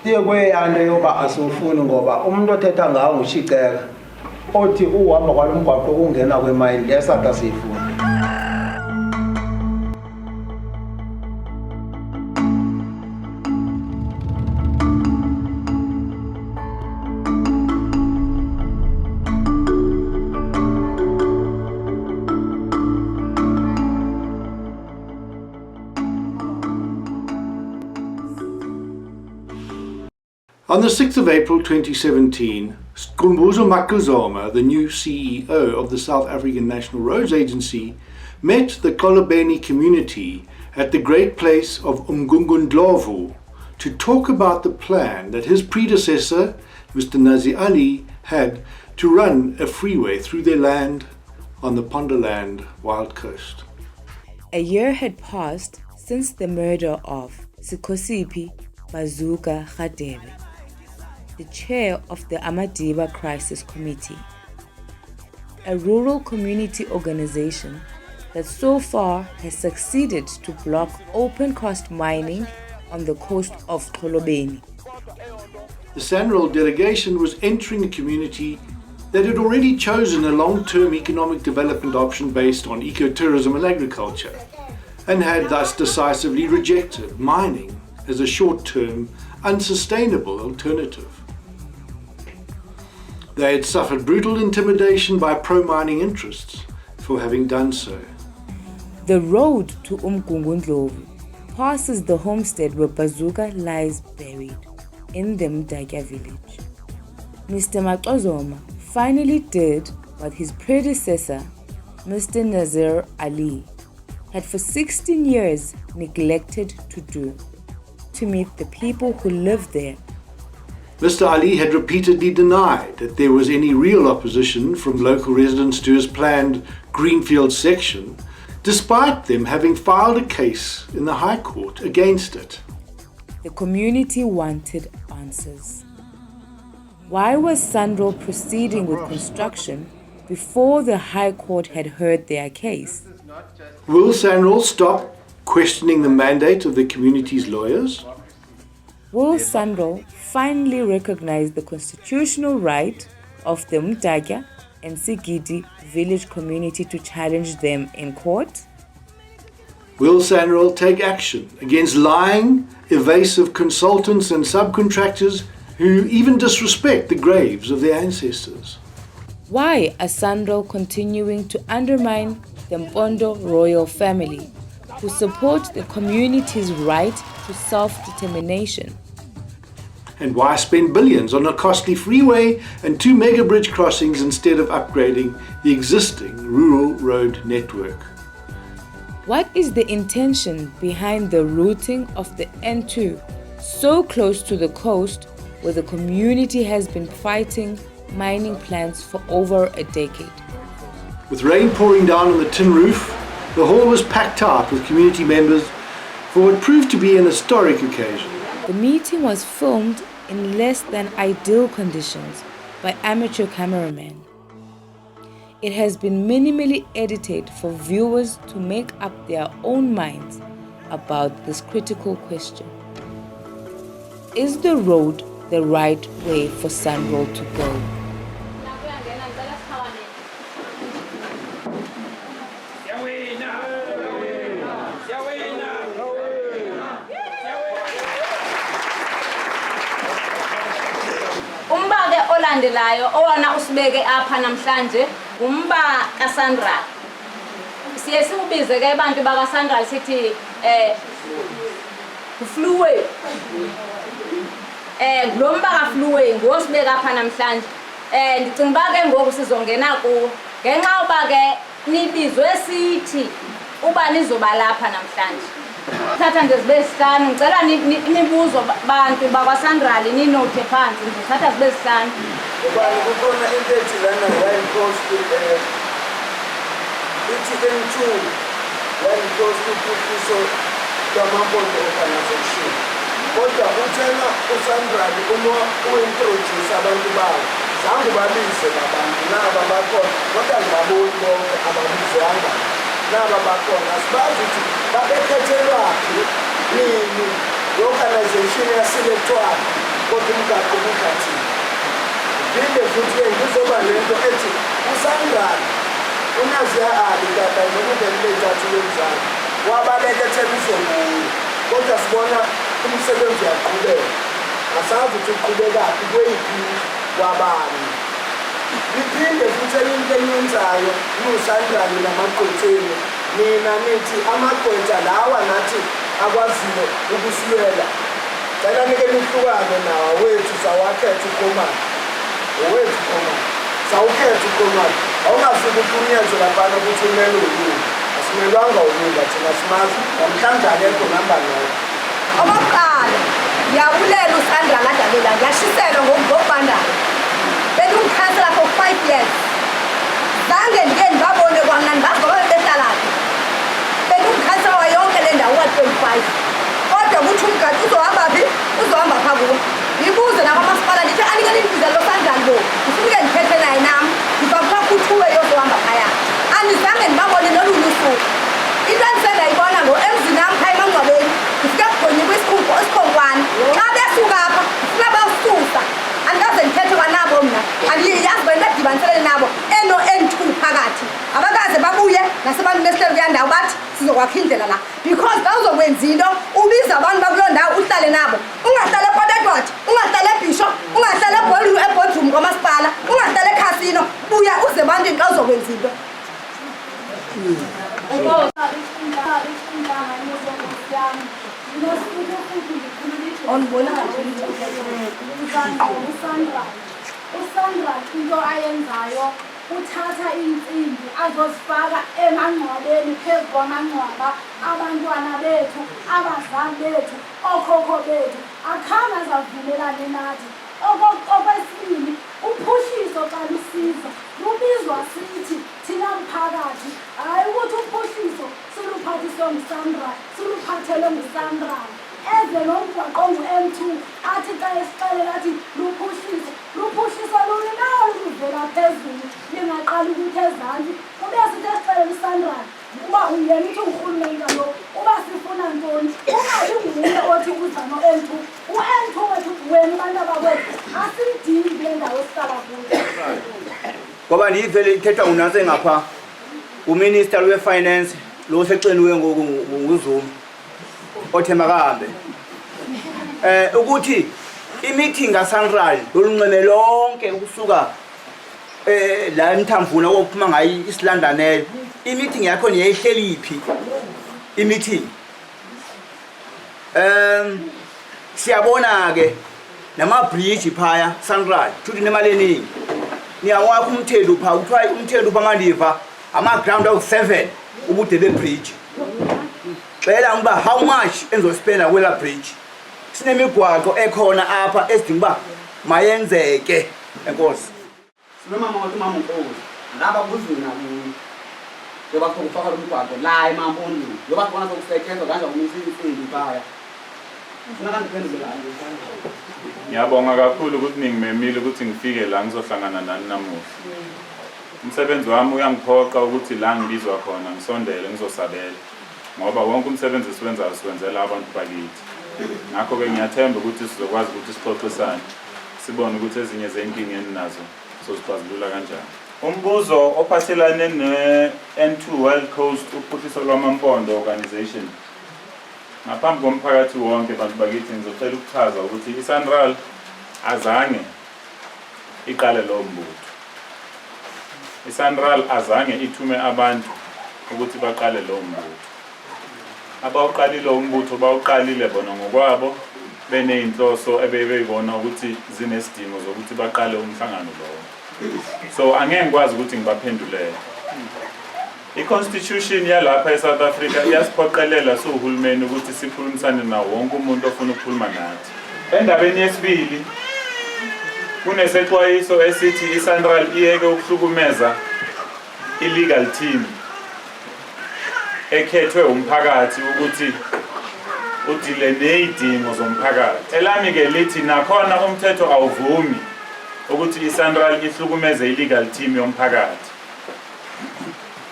Tiye kweyande yoba asifuni ngoba umuntu othetha ngawo ngushiceka othi uhamba kwalomgwaqo kungena kwemayini lesada siyifuna. On the 6th of April 2017, Skhumbuzo Makuzoma, the new CEO of the South African National Roads Agency, met the Xolobeni community at the great place of Umgungundlovu to talk about the plan that his predecessor, Mr. Nazi Ali, had to run a freeway through their land on the Ponderland Wild Coast. A year had passed since the murder of Sikhosiphi Bazuka Radebe, the chair of the Amadiba Crisis Committee, a rural community organization that so far has succeeded to block open-cast mining on the coast of Xolobeni. The SANRAL delegation was entering a community that had already chosen a long-term economic development option based on ecotourism and agriculture, and had thus decisively rejected mining as a short-term, unsustainable alternative. They had suffered brutal intimidation by pro-mining interests for having done so. The road to Umgungundlovu passes the homestead where Bazuka lies buried, in the Mdaka village. Mr. Makuzoma finally did what his predecessor, Mr. Nazir Ali, had for 16 years neglected to do, to meet the people who live there. Mr. Ali had repeatedly denied that there was any real opposition from local residents to his planned Greenfield section, despite them having filed a case in the High Court against it. The community wanted answers. Why was SANRAL proceeding with construction before the High Court had heard their case? Will SANRAL stop questioning the mandate of the community's lawyers? Will SANRAL finally recognize the constitutional right of the Mdaka and Sigidi village community to challenge them in court? Will SANRAL take action against lying, evasive consultants and subcontractors who even disrespect the graves of their ancestors? Why are SANRAL continuing to undermine the Mpondo royal family, who support the community's right to self-determination? And why spend billions on a costly freeway and 2 mega bridge crossings instead of upgrading the existing rural road network? What is the intention behind the routing of the N2 so close to the coast, where the community has been fighting mining plans for over a decade? With rain pouring down on the tin roof, the hall was packed out with community members for what proved to be an historic occasion. The meeting was filmed in less than ideal conditions by amateur cameramen. It has been minimally edited for viewers to make up their own minds about this critical question. Is the road the right way for SANRAL to go? Olandelayo owona usibeke apha namhlanje umba kaSANRAL. Siye siubize ke abantu bakaSANRAL sithi ufluwe. Lo mba kaFluwe ngosibeka apha namhlanje. Ndicinga ba ke ngoku sizongena kuwo. Ngenxa uba ke nibizwe sithi uba nizoba lapha namhlanje. Thatha nje zibe sihlanu ngicela nibuzo bantu bakwaSANRAL ninothe phansi nje thatha zibe sihlanu. Ubani kukhona into ethi lana Wild Coast ithi N2 Wild Coast kufiso lwamampondo organization. Kodwa uthena uSANRAL uma uintroduce abantu bawo zangu babize abantu naba bakhona kodwa ngibaboni bonke ababizwanga naba bakhona sibazi ukuthi babekhethelwa nini organization yaselectwa umgaqo ubuthathile. Phinde futhi ngizoba lento ethi uSandral uNaziya Ali kade ngokubelethatu wemzana wabaleka eThebisobuya kodwa sibona umsebenzi uyaqhubeka. Asazi ukuthi uqhubeka kweyiphi kwabani. Iphinde futhi into enyenzayo uSandral namaqotheni mina nithi amagqwetha lawa nathi akwazile ukusilwela. Cela nike nihlukane nawo wethu sawakhetha uKhomani. Owethu uKhomani. Sawukhetha uKhomani. Awungasuke uphunyezwe laphana ukuthi umele ulunga. Asimelwanga ulunga thina simazi namhlanje akekho namba nayo. Okokuqala ngiyabulela uSandral Adalela ngiyashiselwa ngokubandana. Bengumkhansela for 5 years. Zange ndike ndibabone kwamnandi bagoba behlalapi. Bengumkhansela wayonke le ndawo ka-25. Kodwa ukuthi umgaqo uzohamba phi? Uzohamba phakubo. Ngibuze nakwamasipala ndithi anike nindibizele loSandral bo. Ngifike ndithethe naye nami. Ngibapha kuthiwe yozohamba phaya. Andizange ndibabone nolunye usuku. Into endisendayibona emzini am phaya emangcwabeni. Ndifike kugonyikwa isikhonkwane. Xa besuka apha ndifuna bawususa. Andikaze ndithethe kwanabo mna. Andiyazi bona badibanisele nabo eno-N2 phakathi. Abakaze babuye nasebantu besihlelo kuya ndawo bathi sizokwakha indlela la. Because xa uzokwenza into ubiza abantu bakuloo ndawo uhlale nabo. Ungahlala ePort Edward, ungahlala eBishop, ungahlala eBoardroom kwamasipala, ungahlala eCasino. Buya uze ebantwini xa uzokwenza into. uSandral into ayenzayo uthatha insimbi azozifaka emangcwabeni phezu kwamangcwaba abantwana bethu, abazali bethu, okhokho bethu akhange azavumelane nathi. Okwesibili, uphuhliso xa lusiza lubizwa sithi thina mphakathi, hayi ukuthi uphuhliso siluphathiswe nguSandral, siluphathelwe nguSandral. Eze nomgwaqo ngu-M2 athi xa esixelela athi luphuhliso lulinawo luvela phezulu lingaqali ukuthi ezantsi. Kube sithi esixelela uSandral uba uyena uthi urhulumente lo uba sifuna ntoni, ungabi nguye othi uza no-M2. U-M2 wethu wena abantu abakwethu asimdingi kule ndawo esihlala kuyo. Ngoba ndiyivele ithetha unase ngapha uminister we-finance lo seceliwe ngoku nguZuma othe makahambe ukuthi i-meeting kaSandral lolunxeme lonke ukusuka la eMthamvuna wokuphuma ngayo isilandaneyo. I-meeting yakho niyayihleliphi i-meeting? Siyabona ke nama-bridge phaya Sandral futhi nemali eningi. Niyawakha umthelu pha, kuthiwa umthelu pha mandiva ama-ground awu-7 ubude be-bridge. Cela ngiba how much enzospenda kwela bridge. Sinemigwaqo ekhona apha esidinga uba mayenzeke. Enkosi. Sinomama wathi mama uNkosi ngaba kuzina yoba sokufaka umgwaqo la emampondweni yoba sibona sokusetshenzwa kanje umisinsimbi phaya. Ngiyabonga kakhulu ukuthi ningimemile ukuthi ngifike la ngizohlangana nani namuhla. Umsebenzi wami uyangiphoqa ukuthi la ngibizwa khona ngisondele ngizosabela ngoba wonke umsebenzi esiwenzayo siwenzela abantu bakithi. Ngakho ke ngiyathemba ukuthi sizokwazi ukuthi sixoxisane sibone ukuthi ezinye zenkinga eninazo sizozixazulula kanjani. Umbuzo ophathelane ne-N2 Wild Coast uphuhliso lwamampondo organization. Ngaphambi komphakathi wonke bantu bakithi ngizocela ukuchaza ukuthi iSandral azange iqale lo mbutho. iSandral azange ithume abantu ukuthi baqale lo mbutho. Abawuqalile lo mbutho bawuqalile bona ngokwabo beneyinhloso ebebeyibona ukuthi zinesidingo zokuthi baqale umhlangano lowo. So angeke ngikwazi ukuthi ngibaphendulele. I-Constitution yalapha eSouth Africa iyasiphoqelela siwuhulumeni ukuthi sikhulumisane nawo wonke umuntu ofuna ukukhuluma nathi. Endabeni yesibili kunesexwayiso esithi iSandral iyeke ukuhlukumeza i-legal team ekhethwe umphakathi ukuthi udile nezidingo zomphakathi. Elami ke lithi nakhona umthetho awuvumi ukuthi iSandral ihlukumeze i-legal team yomphakathi.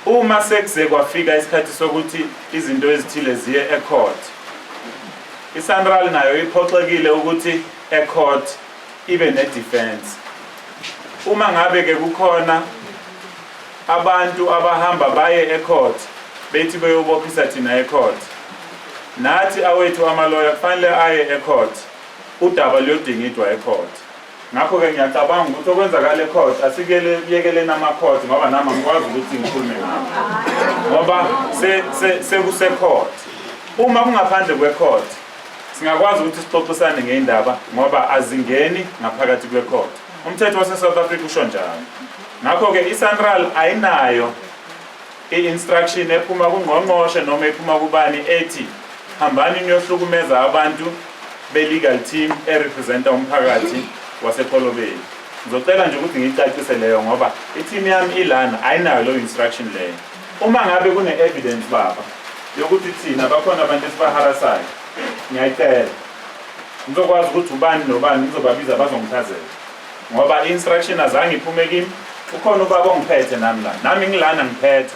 Uma sekuze kwafika isikhathi sokuthi izinto ezithile ziye ecourt, iSandral nayo iphoxekile ukuthi ecourt ibe ne-defense. Uma ngabe ke kukhona abantu abahamba baye e-court bethi beyobophisa thina e-court, nathi awethu amaloya kufanele aye e-court udaba luyodingidwa e-court. Ngakho-ke ngiyacabanga ukuthi okwenzakala e-court asikeyekeleni ama-court ngoba nami angikwazi ukuthi ngikhulume ngabo ngoba sekuse-court. Uma kungaphandle kwe-court singakwazi ukuthi sixoxisane ngey'ndaba ngoba azingeni ngaphakathi kwe-court. Umthetho wase-South Africa usho njalo. Ngakho-ke i-SANRAL ayinayo i-instruction ephuma kungqongqoshe noma ephuma kubani ethi hambani niyohlukumeza abantu be-legal team erepresenta umphakathi wasePolobeni. Ngizocela nje ukuthi ngiyicacise leyo ngoba i-team yami ilana ayinayo leyo instruction leyo. Uma ngabe kune-evidence baba yokuthi thina bakhona abantu esibaharasayo, ngiyayicela ngizokwazi ukuthi ubani nobani ngizobabiza bazongichazela ngoba i-instruction azange iphume kimi. Ukhona ubaba ongiphethe nami la, nami ngilana ngiphethe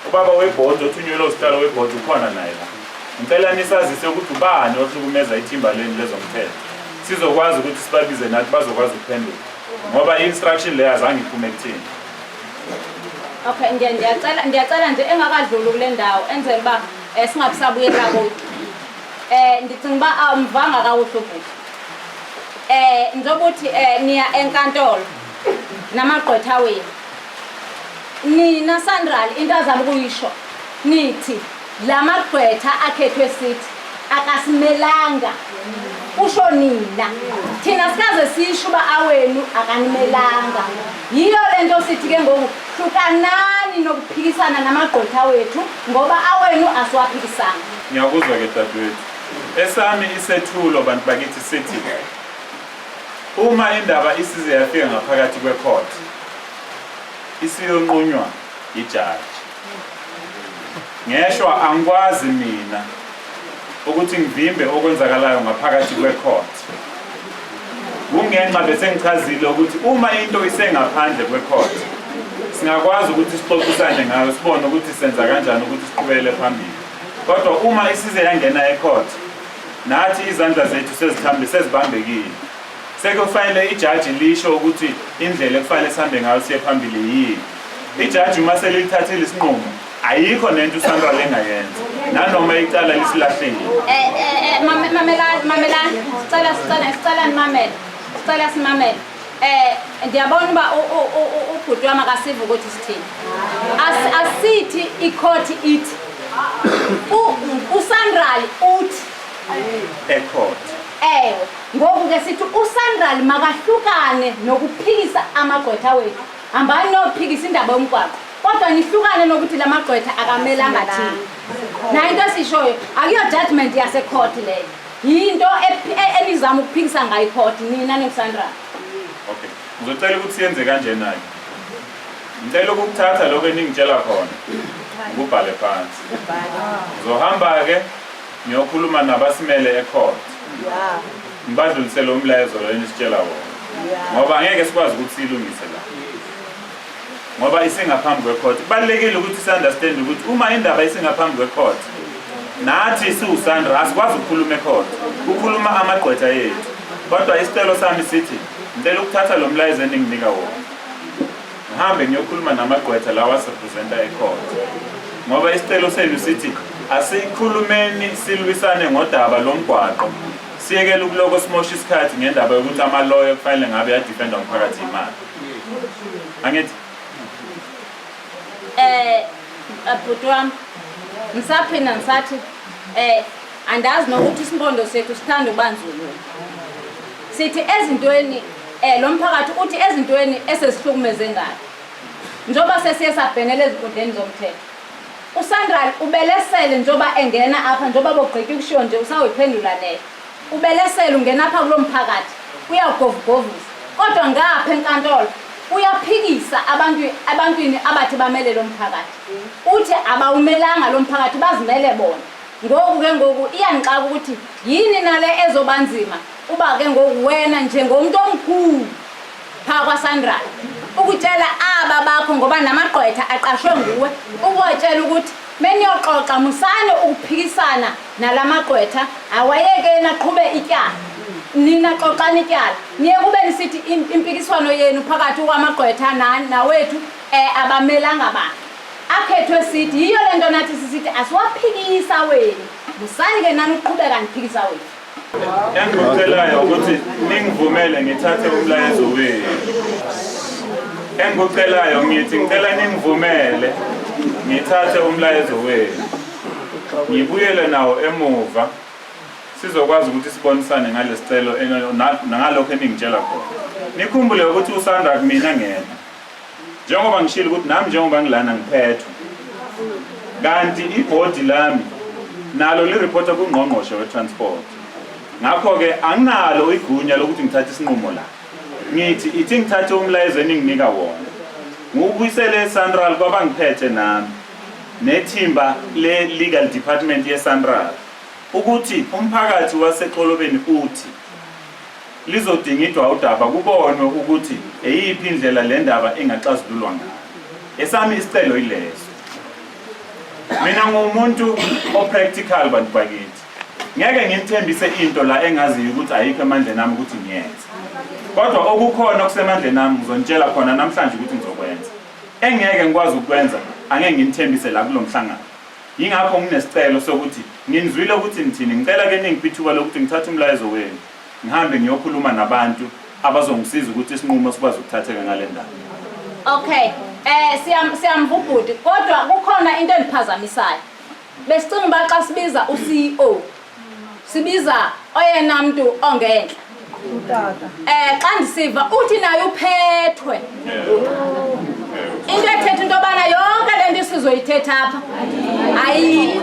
ubaba webhodi othunyelwe osihlalo webhodi ukhona naye la. Ngicela nisazise ukuthi ubani ohlukumeza ithimbaleni lezomthetho sizokwazi ukuthi sibabize nathi bazokwazi ukuphendula ngoba i-instruction leyo azange iphume kuthina. Okay, ndiyacela nje engakadluli kule ndawo enzela uba singabisabuyela kuyo. Ndicinga uba amvanga kakuhle ubhuti. Njengoba uthi niya enkantolo namagqwetha wenu, nina SANRAL into azama ukuyisho nithi la magqwetha akhethwe sithi akasimelanga. Usho nina, thina sikaze sisho uba awenu akanimelanga. Yiyo lento sithi ke ngoku hlukanani nokuphikisana namagqwetha wethu ngoba awenu asiwaphikisanga. Ngiyakuzwa ke dadewethu. Esami isethulo bantu bakithi sithi uma indaba isize yafika ngaphakathi kwe-court isiyonqunywa ijaji. Ngeshwa angikwazi mina ukuthi ngivimbe okwenzakalayo ngaphakathi kwe-court. Kungenxa bese ngichazile ukuthi uma into isengaphandle kwe-court singakwazi ukuthi sixoxisane ngayo sibone ukuthi senza kanjani ukuthi siqhubele phambili. Kodwa uma isize yangena e-court nathi izandla zethu sezibambekile. Sekufanele ijaji lisho ukuthi indlela ekufanele sihambe ngayo siye phambili yini. Ijaji uma selithathile isinqumo ayikho nento uSANRAL engayenza nanoma icala lisilahlile. Mamelani, sicela simamele. Ndiyabona uba ubhuti wami akasiva ukuthi sithini. Asithi i-court ithi uSANRAL uthi E-court. Ewe, ngoku ke sithi uSANRAL makahlukane nokuphikisa amagqwetha wethu. Hambani nophikisa indaba yomgwaqo. Kodwa nihlukane nokuthi lamagqwetha akamelanga thina. Na into esishoyo akuyo judgment yase-court leyo. Yinto enizama ukuphikisa ngayo i-court nina noSANRAL. Okay. Ngizocela ukuthi siyenze kanjena-ke. Ngicela ukukuthatha lokho eningitshela khona. Ngubhale phansi. Ngizohamba-ke ngiyokhuluma nabasimele e-court. Ngibadlulisele umlayezo lo enisitshela wona. Ngoba angeke sikwazi ukuthi siyilungise la. Ngoba isingaphambi kwe-court. Kubalulekile ukuthi si-understand ukuthi uma indaba isingaphambi kwe-court nathi siwuSANRAL asikwazi ukukhuluma e-court. Kukhuluma amagqwetha yethu. Kodwa isicelo sami sithi ngicela ukuthatha lo mlayezo eninginika wona. Ngihambe ngiyokhuluma namagqwetha lawa asirepresenta e-court. Ngoba isicelo senu sithi asikhulumeni silwisane ngodaba lomgwaqo. Siyekele ukuloko simosha isikhathi ngendaba yokuthi amaloya kufanele ngabe yadefenda umphakathi imali. Angithi bhuti wami ngisaphinda ngisathi andazi nokuthi isimpondo sethu sithanda ukubanzulu. Sithi ezintweni lo mphakathi uthi ezintweni esesihlukumeze ngayo. Njoba sesiye sabhenela ezinkundleni zomthetho. uSANRAL ubelesele njoba engena apha njoba bogqitya ukushiwo nje usawuyiphendula leyo. Ubelesele ungena apha kulo mphakathi uyagovugovuza. Kodwa ngapha enkantolo uyaphikisa abantwini abathi bamele lo mphakathi. Uthi abawumelanga lo mphakathi bazimele bona. Ngoku ke ngoku iyanixaka ukuthi yini nale ezobanzima uba ke ngoku wena njengomuntu omkhulu pha kwaSANRAL ukutshela aba bakho ngoba namagqwetha aqashwe nguwe ukutshela ukuthi meniyoxoxa musane ukuphikisana nalamagqwetha awayeke naqhube ityala. nina xoxani ityala niye kube nisithi impikiswano yenu phakathi kwamagqwetha nani nawethu abamelanga bakhe akhethwe sithi yiyo le nto nathi sisithi asiwaphikisa wenu musani ke nani uqhubeka niphikisa wenu. Engikucelayo ukuthi ningivumele ngithathe umlayezo wenu. Engikucelayo ngithi ngicela ningivumele ngithathe umlayezo wenu. Ngibuyele nawo emuva sizokwazi ukuthi sibonisane ngalesicelo ngalokho eningitshela khona. Nikhumbule ukuthi uSandra kumina ngena. Njengoba ngishilo ukuthi nami njengoba ngilana ngiphethwe. Kanti ibhodi lami nalo lireporta kuNgqongqoshe weTransport. Ngakho ke anginalo igunya lokuthi ngithathe isinqumo la. Ngithi ithi ngithathe umlayezo eninginika wona. Ngubuyisele eSandral kwabangiphethe nami nethimba le legal department yeSandral ukuthi umphakathi waseXolobeni uthi lizodingidwa udaba kubonwe ukuthi eyiphi indlela le ndaba engaxazululwa ngayo. Esami isicelo ileso. Mina ngumuntu opractical bantu bakithi. Ngeke ngimthembise into la engaziyo ukuthi ayikho emandleni nami ukuthi ngiyenze. Kodwa okukhona okusemandleni nami ngizontshela khona namhlanje ukuthi ngizokwenza. Engeke ngikwazi ukwenza angeke ngimthembise la kulomhlangano. Yingakho nginesicelo sokuthi nginizwile ukuthi ngithini ngicela ke ningipithuka lokuthi ngithathe umlayezo wenu. Ngihambe ngiyokhuluma nabantu abazongisiza ukuthi isinqumo sikwazi ukuthatheka ngale ndaba. Okay, siyamvubhuti kodwa kukhona into eniphazamisayo. Besicinga baxa sibiza uCEO. Sibiza oyena muntu ongenhla. Xa ndisiva uthi naye uphethwe. Into ethetha into bana yonke le nto sizoyithetha apha. Hayi.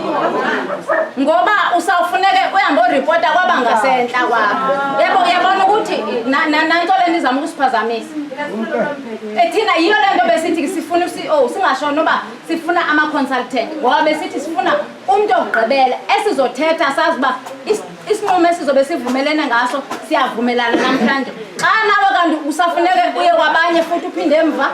Ngoba usawufuneke uhambe ureporta kwabangasentla kwakho. Yabona ukuthi nanto le nizama ukusiphazamisa. Ethina yiyo le nto besithi sifuna uCEO singasho noba sifuna ama consultant. Ngoba besithi sifuna umuntu ogqibela esizothetha sazi ba isinqumo esizobe sivumelene ngaso siyavumelana namhlanje. Xa nawe kanti usafuneke uye kwabanye futhi uphinde emva.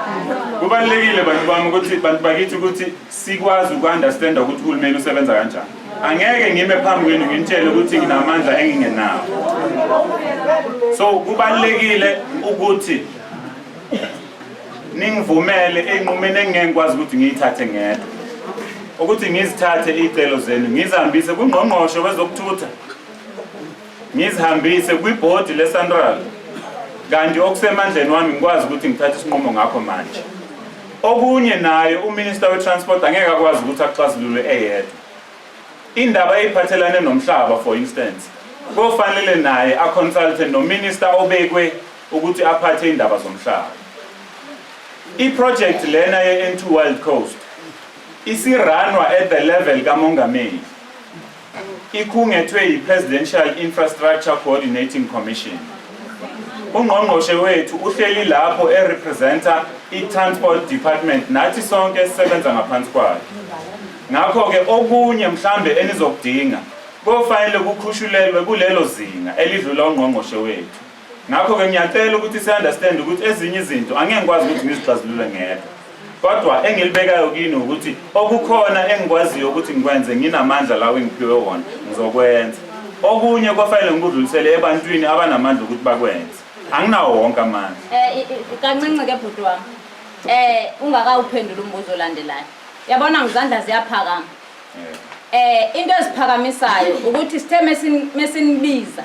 Kubalekile bantu bami ukuthi bantu bakithi ukuthi sikwazi ukunderstand ukuthi uhulumeni usebenza kanjani. Angeke ngime phambi kwenu ngintshele ukuthi nginamandla engingenawo. So kubalekile ukuthi ningivumele enqumeni engeke ngikwazi ukuthi ngiyithathe ngedwa. Ukuthi ngizithathe izicelo zenu ngizihambise kuNgqongqoshe wezokuthutha. Ngizihambise kwibhodi leSandral. Kanti okusemandleni wami ngikwazi ukuthi ngithathe isinqumo ngakho manje. Okunye naye uMinister weTransport angeke akwazi ukuthi axazulule eyedwa. Indaba eyiphathelane nomhlaba for instance. Kufanele naye aconsulte noMinister obekwe ukuthi aphathe indaba zomhlaba. I-project lena ye-N2 Wild Coast isiranwa at the level kaMongameli. Ikhungethwe yi-Presidential Infrastructure Coordinating Commission. UNgqongqoshe wethu uhleli lapho erepresenta i-Transport Department nathi sonke sisebenza ngaphansi kwakhe. Ngakho ke okunye mhlambe enizokudinga kufanele kukhushulelwe kulelo zinga elidlula uNgqongqoshe wethu. Ngakho ke ngiyacela ukuthi si-understand ukuthi ezinye izinto angeke ngikwazi ukuthi ngizixazulule ngedwa. Kodwa engilibekayo kini ukuthi okukhona engikwaziyo ukuthi ngikwenze nginamandla lawo engiphiwe wona ngizokwenza. Okunye kufanele ngikudlulisele ebantwini abanamandla ukuthi bakwenze. Anginawo wonke amandla. Kancinci ke bhuti wami. Ungakawuphendula umbuzo olandelayo. Yabona ngizandla ziyaphakama. Into eziphakamisayo ukuthi sithe mesinibiza.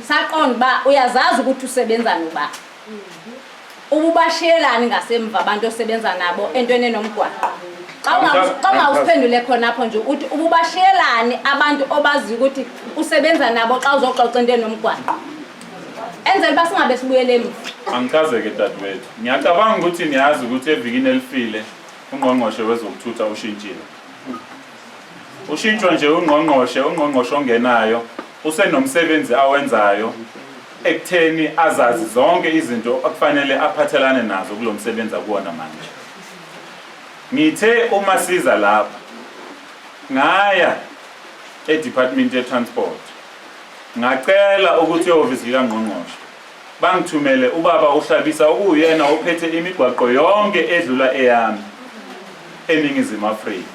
Saqonda ba uyazazi ukuthi usebenza noba. Ububashiyelani ngasemva abantu osebenza nabo entweni enomgwaqo. Xa ungawusiphendule khona apho nje uthi ububashiyelani abantu obazi ukuthi usebenza nabo xa uzoxoxa into enomgwaqo. Enzele basingabe sibuyele emva. Angikazeke dadewethu. Ngiyacabanga ukuthi niyazi ukuthi evikini elifile uNgqongqoshe wezokuthutha ushintshile. Ushintshwa nje uNgqongqoshe ongenayo usenomsebenzi awenzayo ekutheni azazi zonke izinto akufanele aphathelane nazo kulomsebenzi akuwona manje. Ngithe uma siza lapha ngaya eDepartment yeTransport ngacela ukuthi ehhovisi kaNgqongqoshe bangithumele ubaba uhlabisa ukuyena ophethe imigwaqo yonke edlula eyami eNingizimu Afrika.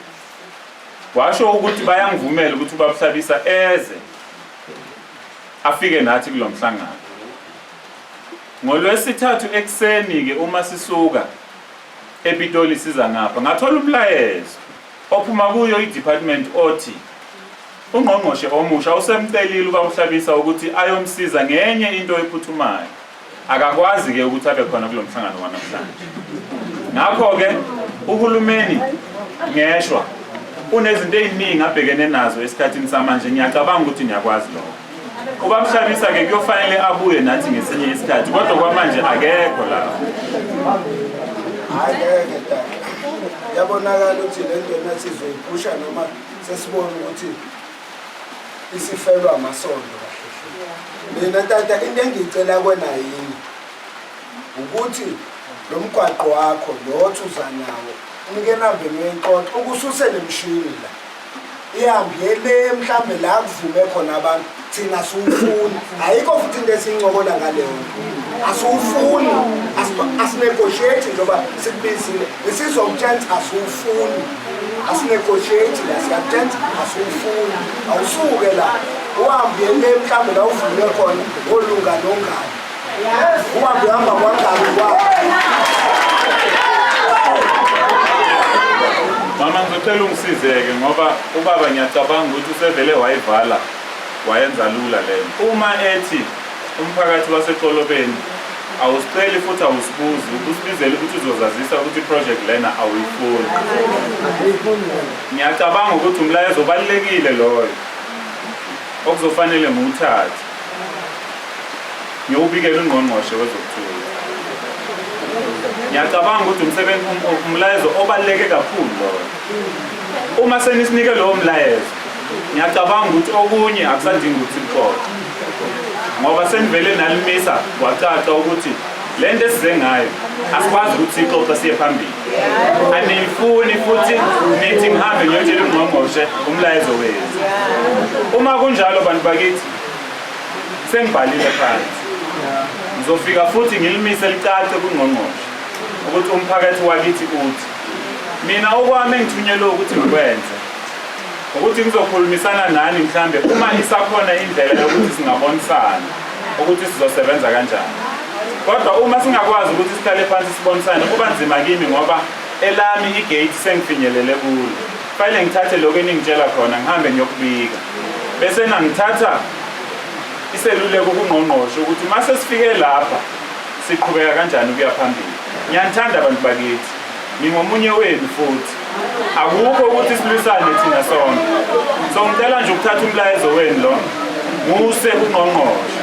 Washo ukuthi bayangivumela ukuthi ubabuhlabisa eze afike nathi kulomhlangano. NgoLwesithathu ekseni ke uma sisuka ePitoli siza ngapha ngathola umlayezo ophuma kuyo idepartment othi ungqongqoshe omusha usemcelile ukaMhlabisa ukuthi ayomsiza ngenye into ephuthumayo. Akakwazi ke ukuthi abe khona kulomhlangano wanamhlanje. Ngakho ke uhulumeni ngeshwa unezinto eziningi abhekene nazo esikhathini samanje. Ngiyacabanga ukuthi niyakwazi lokho. UbaMhlabisa ke kuyofanele abuye nathi ngesinye isikhathi kodwa kwamanje akekho la. Hayi ke yabonakala ukuthi lento nathi sizoyiphusha noma sesibona ukuthi isifelwa amasondo kahle. Mina tata into engicela kwena yini ukuthi lo mgwaqo wakho lo othuza nawo ungenabe ngeqoqo ukususe nemshini la. Ihambele mhlambe la kuvume khona abantu thina siwufuni. Ayikho futhi into esincokola ngaleyo. Asiwufuni, asinegotiate njengoba sikubizile. Isizomtshela asiwufuni. Asinegotiate la siyatshela asiwufuni. Awusuke la. Uhambele mhlambe la uvume khona olunga nongani. Uhambe hamba kwangani kwakho. Mama ngicela ungisizeke ngoba ubaba ngiyacabanga ukuthi usevele wayivala wayenza lula lento. Uma ethi umphakathi waseXolobeni awusiceli futhi awusibuzi usibizele ukuthi uzozazisa ukuthi project lena awuyifuni. Ngiyacabanga ukuthi umlayezo obalekile loyo okuzofanele nguthathe. Ngiyobikela ungqongqoshe wezokuthutha. Ngiyacabanga ukuthi umlayezo obaleke kakhulu loyo. Uma senisinike lo mlayezo ngiyacabanga ukuthi okunye akusadingi ukuthi kuqoqe. Ngoba senivele nalimisa kwacaca ukuthi lento esize ngayo asikwazi ukuthi sixoxe siye phambili. Anifuni futhi nithi ngihambe ngiyotshela ungqongqoshe umlayezo wethu. Uma kunjalo bantu bakithi sengibhalile phansi. Ngizofika futhi ngilimise licace kungqongqoshe ukuthi umphakathi wakithi uthi mina okwami engithunyelwe ukuthi ngikwenze ukuthi ngizokhulumisana nani mhlambe uma isakhona indlela yokuthi singabonisana ukuthi sizosebenza kanjani. Kodwa uma singakwazi ukuthi sihlale phansi sibonisane kuba nzima kimi ngoba elami igate sengifinyelele kulo. Fanele ngithathe lokho eningitshela khona ngihambe ngiyokubika. Bese nangithatha iseluleko kungqongqoshe ukuthi mase sifike lapha siqhubeka kanjani ukuya phambili. Ngiyathanda abantu bakithi. Ningomunye wenu futhi. Akukho ukuthi silwisane thina sonke. So ngicela nje ukuthatha umlayezo wenu lo nguse kungqongqoshe.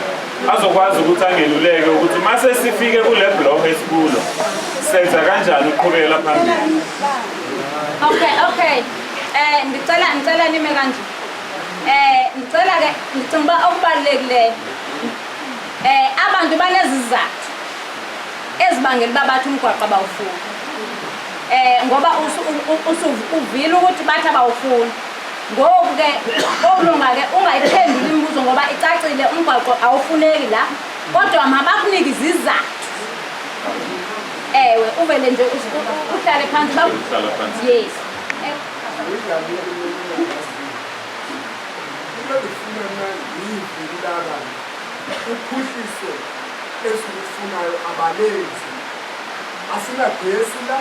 Azokwazi ukuthi angeluleke ukuthi mase sifike kule block esikulo senza kanjani ukuqhubeka phambili. Okay. Ngicela nime kanje. Ngicela ke ngicimba okubalekile. Abantu banezizathu ezibangela babathi umgwaqo abawufuni. Ngoba usuvile ukuthi bathi abawufuni. Ngoku ke okulunga ke ungayiphendula imibuzo ngoba icacile umgwaqo awufuneki la. Kodwa mabakunike izizathu. Ewe uvele nje uhlale phansi Uhlala phansi. Yes. Uphuhliso esilufunayo abalenzi. Asinagesi la,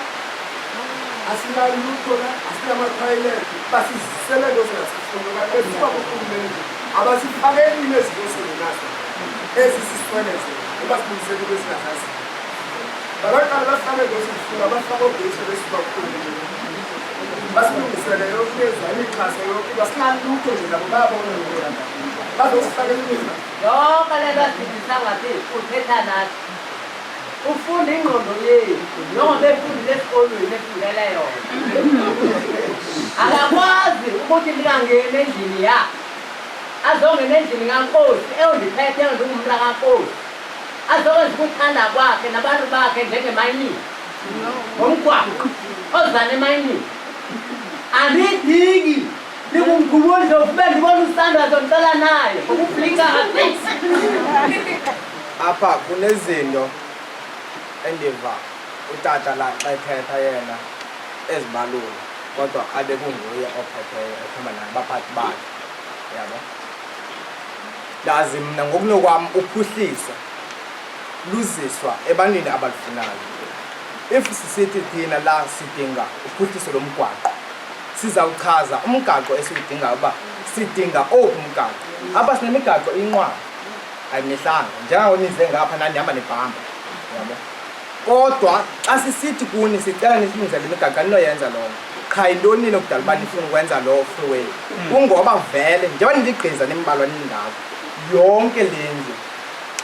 asinalutho la, asinamatoyilethi. Basizisebenzo singasifuna esiba kuhulumeni. Abasifakeli nezinto nazo. Ezisisifeneze ebasibuyisele kwesingazazi. Balaqala bafake ngosifuna bafake ogesi besiba kuhulumeni. Basibuyisele yonke imixhaso yonke basinalutho nje labo bayabona ukuthi bazosifakela imizwa. Yonke lento sifisa ngathi uthetha nathi. Ufunda ingqondo yethu noma befundile esikolweni efundele yona. Akakwazi ukuthi lingangeni endlini yakhe. Azongena endlini kaNkosi eyondiphethe ngumla kaNkosi. Azokwenza ukuthanda kwakhe nabantu bakhe njengemayini. Ngomgwaqo ozana emayini. Anidingi Ningumkhumbuzo ube ndibona usandwa zontela naye ukuflika ngaphezulu. Apha kunezinto endiva utata la xa ethetha yena ezibalula kodwa abe kunguye ophetheyo ekhamba nabaphathi bakhe yabo. ndazi mna ngokunokwami uphuhliso luziswa ebantwini abalufunayo. If sisithi thina la sidinga uphuhliso lomgwaqo, sizawuchaza umgaqo esiwudingayo uba sidinga ophi umgaqo. Apha sinemigaqo inqwaba ayimihlanga njengawo nize ngapha nandihamba nebhamba, yabo. Kodwa xa sisithi kuni sicela nisilungisele imigaqo ninoyenza loo qha yintoni nini okudala uba nifuna ukwenza loo freeway. Kungoba vele njengoba ndigqiza nimbalwa nindaba yonke le ndlu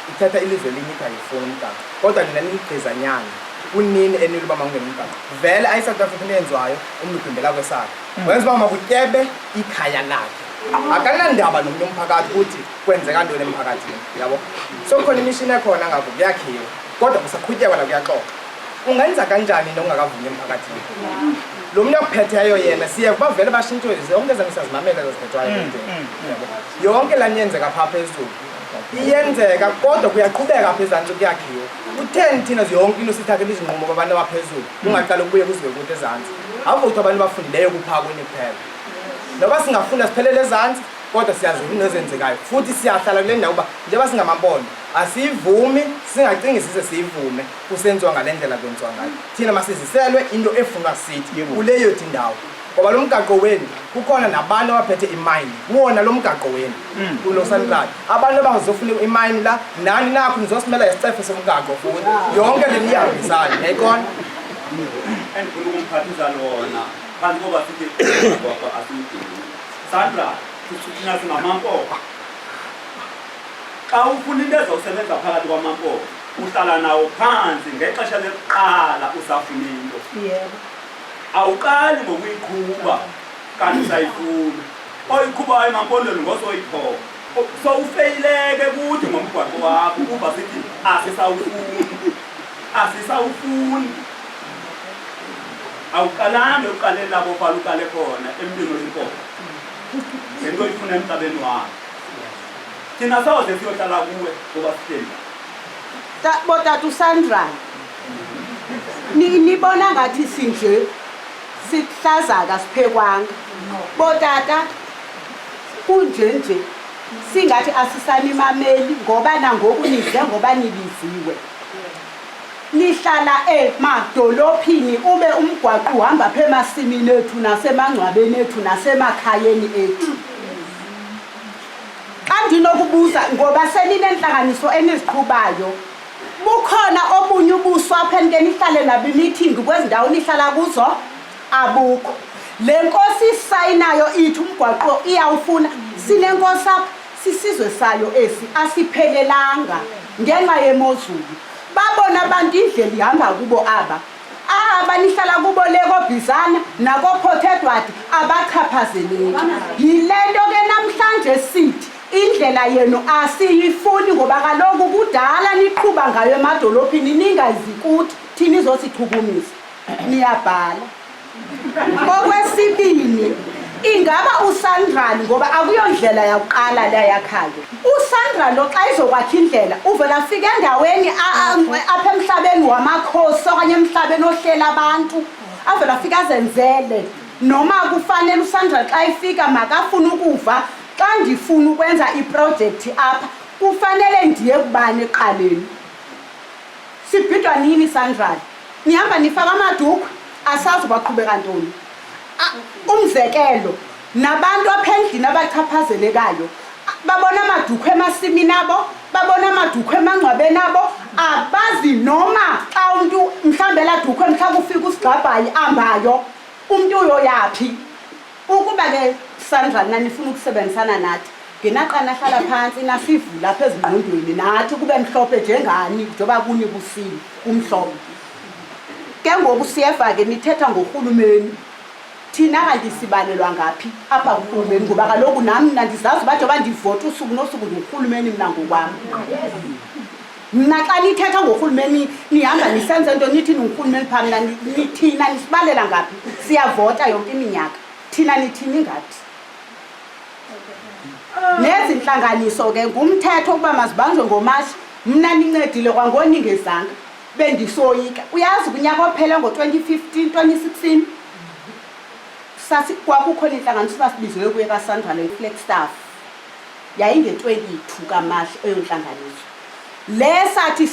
ithatha ilizwe linye ikayifuna umgaqo, kodwa nina niligqiza nyani kunini enile uba mawungena umgaqo. Vele ayi-South Africa enyenziwayo umntu ugqimbela kwesakhe wenza uba makutyebe ikhaya lakhe, akanandaba nomntu umphakathi ukuthi kwenzeka ntoni emphakathini, yabo. So khona imishini ekhona ngapho kuyakhiwa kodwa kusaqhutyekwa la kuyaxoxa. Ungenza kanjani nokungakavumi emphakathini? Lo mntu okuphetheyo yena siye kuba vele bashintshwe zonke ezo ngisazimamela ezaziphethwayo, yabo. Yonke laa niyenzeka phaa phezulu iyenzeka kodwa kuyaqhubeka apha ezantsi kuyakhiwa. Kutheni thina yonke into sithathela izinqumo kwabantu abaphezulu kungaqala ukubuye kuziwe kuthi ezantsi? Akuvuthi abantu abafundileyo kuphaa kuni kuphela. Noba singafunda siphelele ezantsi kodwa siyaziva into ezenzekayo futhi siyahlala kule ndawo uba njengoba singamampondo asiyivumi, singacingi size siyivume kusenziwa ngale ndlela kwenziwa ngayo. Thina masiziselwe into efunwa sithi kuleyo thi ndawo, ngoba lo mgaqo wenu kukhona nabantu abaphethe imayini kuwona lo mgaqo wenu kulo Sanral. Abantu abazofuna imayini la nani nakho nizosimela isicefe somgaqo futhi yonke le niyahambisana, yayikona. Endifuna ukumphathisa lona phansi koba sithi asimdingi Sandra thina singamampoka. Xa ufuna into ezawusebenza phakathi kwamampoka uhlala nawo phansi ngexesha lokuqala usafuna into. Yebo. Awuqali ngokuyiqhuba kanti usayifuna. Oyiqhubayo emampondweni ngosoyithoba. So ufeyileke kude ngomgwaqo wakho ukuba sithi asisawufuni. Awuqalanga uqale labo phala uqale khona emntwini oyimpoka. Ngento oyifuna emhlabeni wakho. Thina sawuze siyohlala kuwe ngoba sitheni. Botata uSandra, nibona ngathi sinje sihlazaka siphekwanga. Botata kunjenje singathi asisanimameli ngoba nangoku nize ngoba nibiziwe. Nihlala emadolophini ube umgwaqo uhamba phe emasimini ethu nasemangcwabeni ethu nasemakhayeni ethu. Andinokubuza ngoba seninenhlanganiso eniziqhubayo. Bukhona obunye ubuso apha nihlale nabo meeting kwezindawo nihlala kuzo abukho. Le nkosi isayinayo ithi umgwaqo iyawufuna sinenkosi apha sisizwe sayo esi asiphelelanga ngenxa yemozulu. Babona abantu indlela ihamba kubo aba nihlala kubo leko Bizana nako Port Edward abachaphazeleki. Yilento ke namhlanje sithi indlela yenu asiyifuni ngoba kaloku kudala niqhuba ngayo emadolophini ningazi ukuthi thina izosichukumisa niyabhala. Okwesibini ingaba uSandra ngoba akuyondlela yakuqala la yakhayo. uSandra lo xa izokwakha indlela uvela fika endaweni apha emhlabeni wamakhosi okanye emhlabeni ohlela abantu avela fika azenzele. Noma kufanele uSandra xa ifika makafuna ukuva xa ndifuna ukwenza iproject apha kufanele ndiye kubani eqaleni. Sibhidwa nini Sandra? Nihamba nifaka amaduku asazi baqhubeka ntoni. Umzekelo nabantu aphendlini abachaphazelekayo babona amaduku emasimini abo, babona amaduku emangcwabeni abo, abazi noma xa umuntu mhlambe la duku mhlawumbe ufika usigabhayi ambayo umuntu uyoyapi. Ukuba ke Sandra nanifuna ukusebenzisana nathi ngenaqana hlala phansi nasivula lapha ezingqondweni nathi kube mhlophe njengani njoba kuni kusini umhlophe. Ke ngoku siyefa ke nithetha ngohulumeni. Thina kanti sibalelwa ngaphi apha kuhulumeni ngoba kaloku nami nandizazi bathi bandivota usuku nosuku ngohulumeni mina ngokwami. Mina xa nithetha ngohulumeni nihamba nisenze into nithi ngohulumeni phambi nithina nisibalela ngaphi? Siyavota yonke iminyaka. Thina nithini ngathi? Nezinhlanganiso ke ngumthetho ukuba mazibanjwe ngoMashi. Mina nincedile kwangoningezanga bendisoyika. Uyazi kunyaka ophela ngo2015 2016 kwakukhona inhlanganiso basibizwe kuye kaSandra le Flagstaff. yayinge-22 kaMashi eyonhlanganiso. Le sathi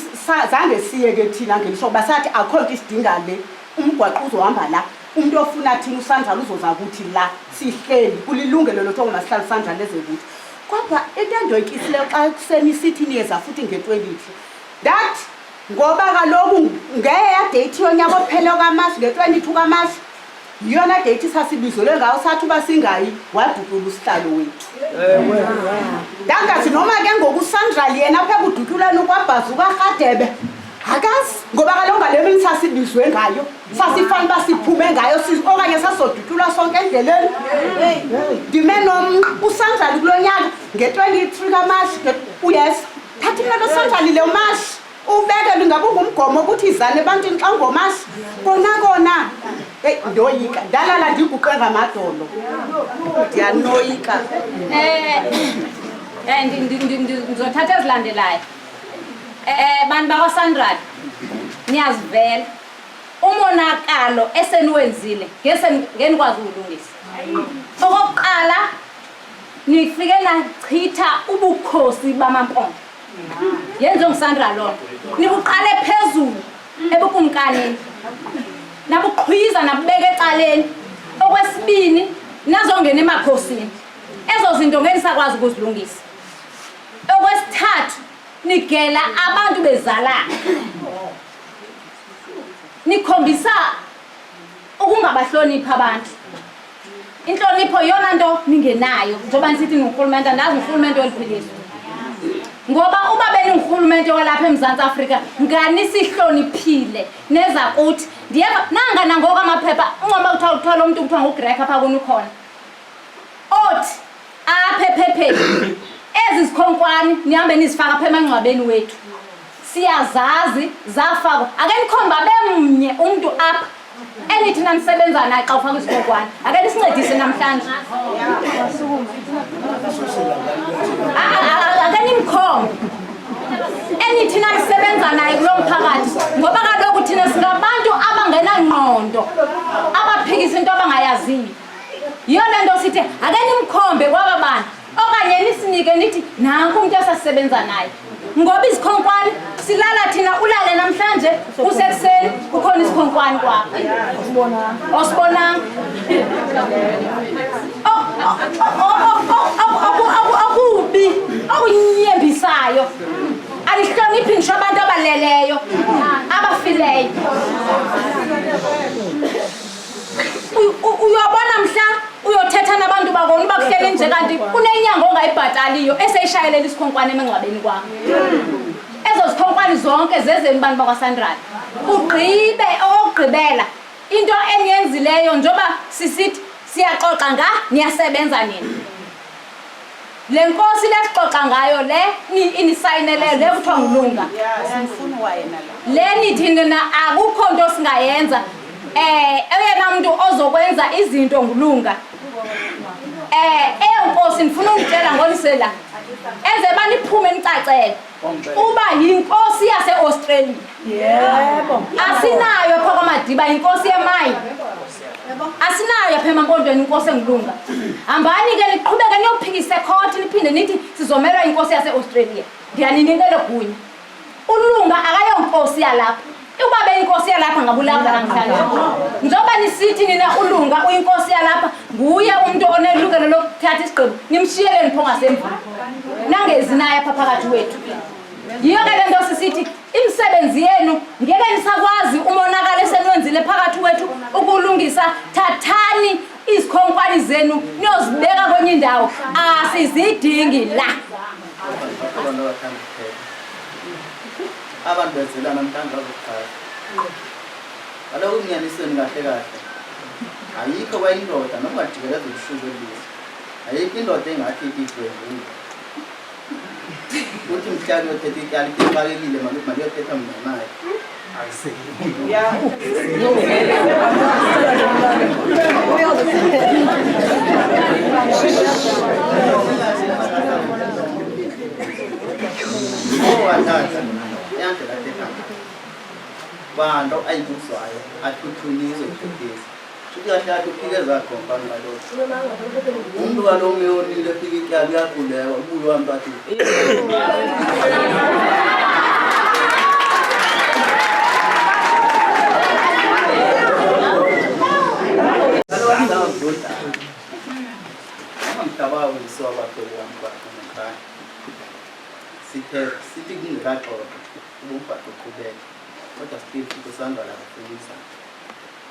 zange siye-ke thina ngelisho kuba sathi akho nto isidinga le umgwaqo uzohamba la umuntu ofuna thina uSandra uzoza kuthi la sihleli kulilungelo lotho ngomasihlalo Sandra leze kuthi kodwa into endoyikisileyo xa kusenisithi niyeza futhi nge-20 that ngoba kaloku ngeya date yonyaka ophela kaMashi nge-22 kaMashi yiyona date sasibizelwe ngayo sathi uba singayi wadudula usihlalo wethu. Dangazi noma ke ngokuSandra yena apha ekududulweni kwaBhazuka Radebe akazi ngoba kaloku ngale mini sasibizwe ngayo sasifana uba siphume ngayo okanye sasodudulwa sonke endleleni. Ndime uSandra kulo nyaka nge-23 kaMashi uyes thatha imali uSandra le Mashi ubeke lingabe ungumgomo ukuthi izane ebantwini xa ngoMashi kona ndoyika ndalala ndiguqe ngamadolo ndiyanoyika. Ndizothatha ezilandelayo. Bantu bakwaSandra niyazivela umonakalo eseniwenzile ngenikwazi uwulungisa. Okokuqala nifike nachitha ubukhosi bamaMpondo. Yenze nguSandra lona nibuqale phezulu ebukumkanini nabuqhwiza nabubeka ecaleni. Okwesibini nazongena emakhosini ezo zinto ngeke nisakwazi ukuzilungisa. Okwesithathu nigela abantu bezalana nikhombisa ukungabahlonipha abantu. Inhlonipho yona nto ningenayo njengoba nisithi ngurhulumente andazi ngurhulumente weliphiliso ngoba uma beningurhulumente walapha eMzantsi Afrika ngani sihloniphile neza kuthi ndiyeva nanga nangoku amaphepha ungoma uthola umuntu kuthiwa nguGreg apha kuni ukhona othi apha ephepheni ezi zikhonkwane nihambe nizifaka apha emangcwabeni wethu siyazazi zafakwa ake nikhomba bemnye umuntu apha enithi nanisebenza naye xa ufaka isikhonkwane ake nisincedise namhlanje ake nimkhombe enithi nanisebenza naye kulo mphakathi ngoba kaloku thina singabantu abangenangqondo abaphikisa into abangayaziyo. Yiyo le nto sithi ake nimkhombe kwaba bantu okanye nisinike nithi nanku umuntu esasisebenza naye ngoba izikhonkwane silala thina ulale namhlanje kusekuseni kukhona isikhonkwane kwapha osibonanga akubi okunyembisayo alihloniphi ngisho abantu abaleleyo abafileyo. Uyobona mhla uyothetha nabantu bakona bakuhleli nje kanti kunenyanga ongayibhataliyo eseyishayelela isikhonkwane emangcwabeni kwakho. Ezo zikhonkwane zonke zezeni bantu bakwaSandra. Ugqibe okugqibela into eniyenzileyo njoba sisithi siyaxoxa niyasebenza nini. Le nkosi lesixoxa ngayo le inisayineleyo le kuthiwa ngulunga. Simfuna wayena la. Le nithi nina akukho nto singayenza. Oyena muntu ozokwenza izinto ngulunga. Enkosi nifuna ungitshela ngonisela. Eze baniphume nicacele. Uba yinkosi yaseAustralia. Yebo. Asinayo pha kwaMadiba inkosi yemayi. Asinayo apha eMampondweni inkosi engulunga. Hambani ke niqhubeke niyophikisa ecourt niphinde nithi sizomelwa inkosi yaseAustralia. Ndiyaninikela gunya. Ulunga akayonkosi yalapha. Uba beyinkosi yalapha ngabulapha namhlanje. Njoba nisithi nina ulunga uyinkosi yalapha nguye umuntu onelungelo lokuthatha isigqibo nimshiyele nipho ngasemva. Nangezi naye apha phakathi wethu. Yiyo ke le nto sisithi imisebenzi yenu ngeke nisakwazi umonakalo eseniwenzile phakathi wethu ukulungisa. Thathani izikhonkwane zenu niyozibeka kwenye indawo asizidingi la. Abantu bezelana namhlanje bazokhala kaloku kunyanisweni kahle kahle ayikho kwayindoda noma jikeleza ubushushu elizwe ayikho indoda engathi idlwengile uthi mhlawumbe uyothetha ityala ixakekile mali yothetha mna naye bantu ayibuzwayo athuthunizo iphethesi Shuti kahle kahle uphike zakho mfana kalokho. Umuntu kalo meyonile efika ityali yakhuleka ubuye wami bathi. Mtabawe ngisoba phela wami ekhaya. Sithi kungekaqoqa ubumfaqo uqhubeka. Kodwa still kusanda la kufundisa.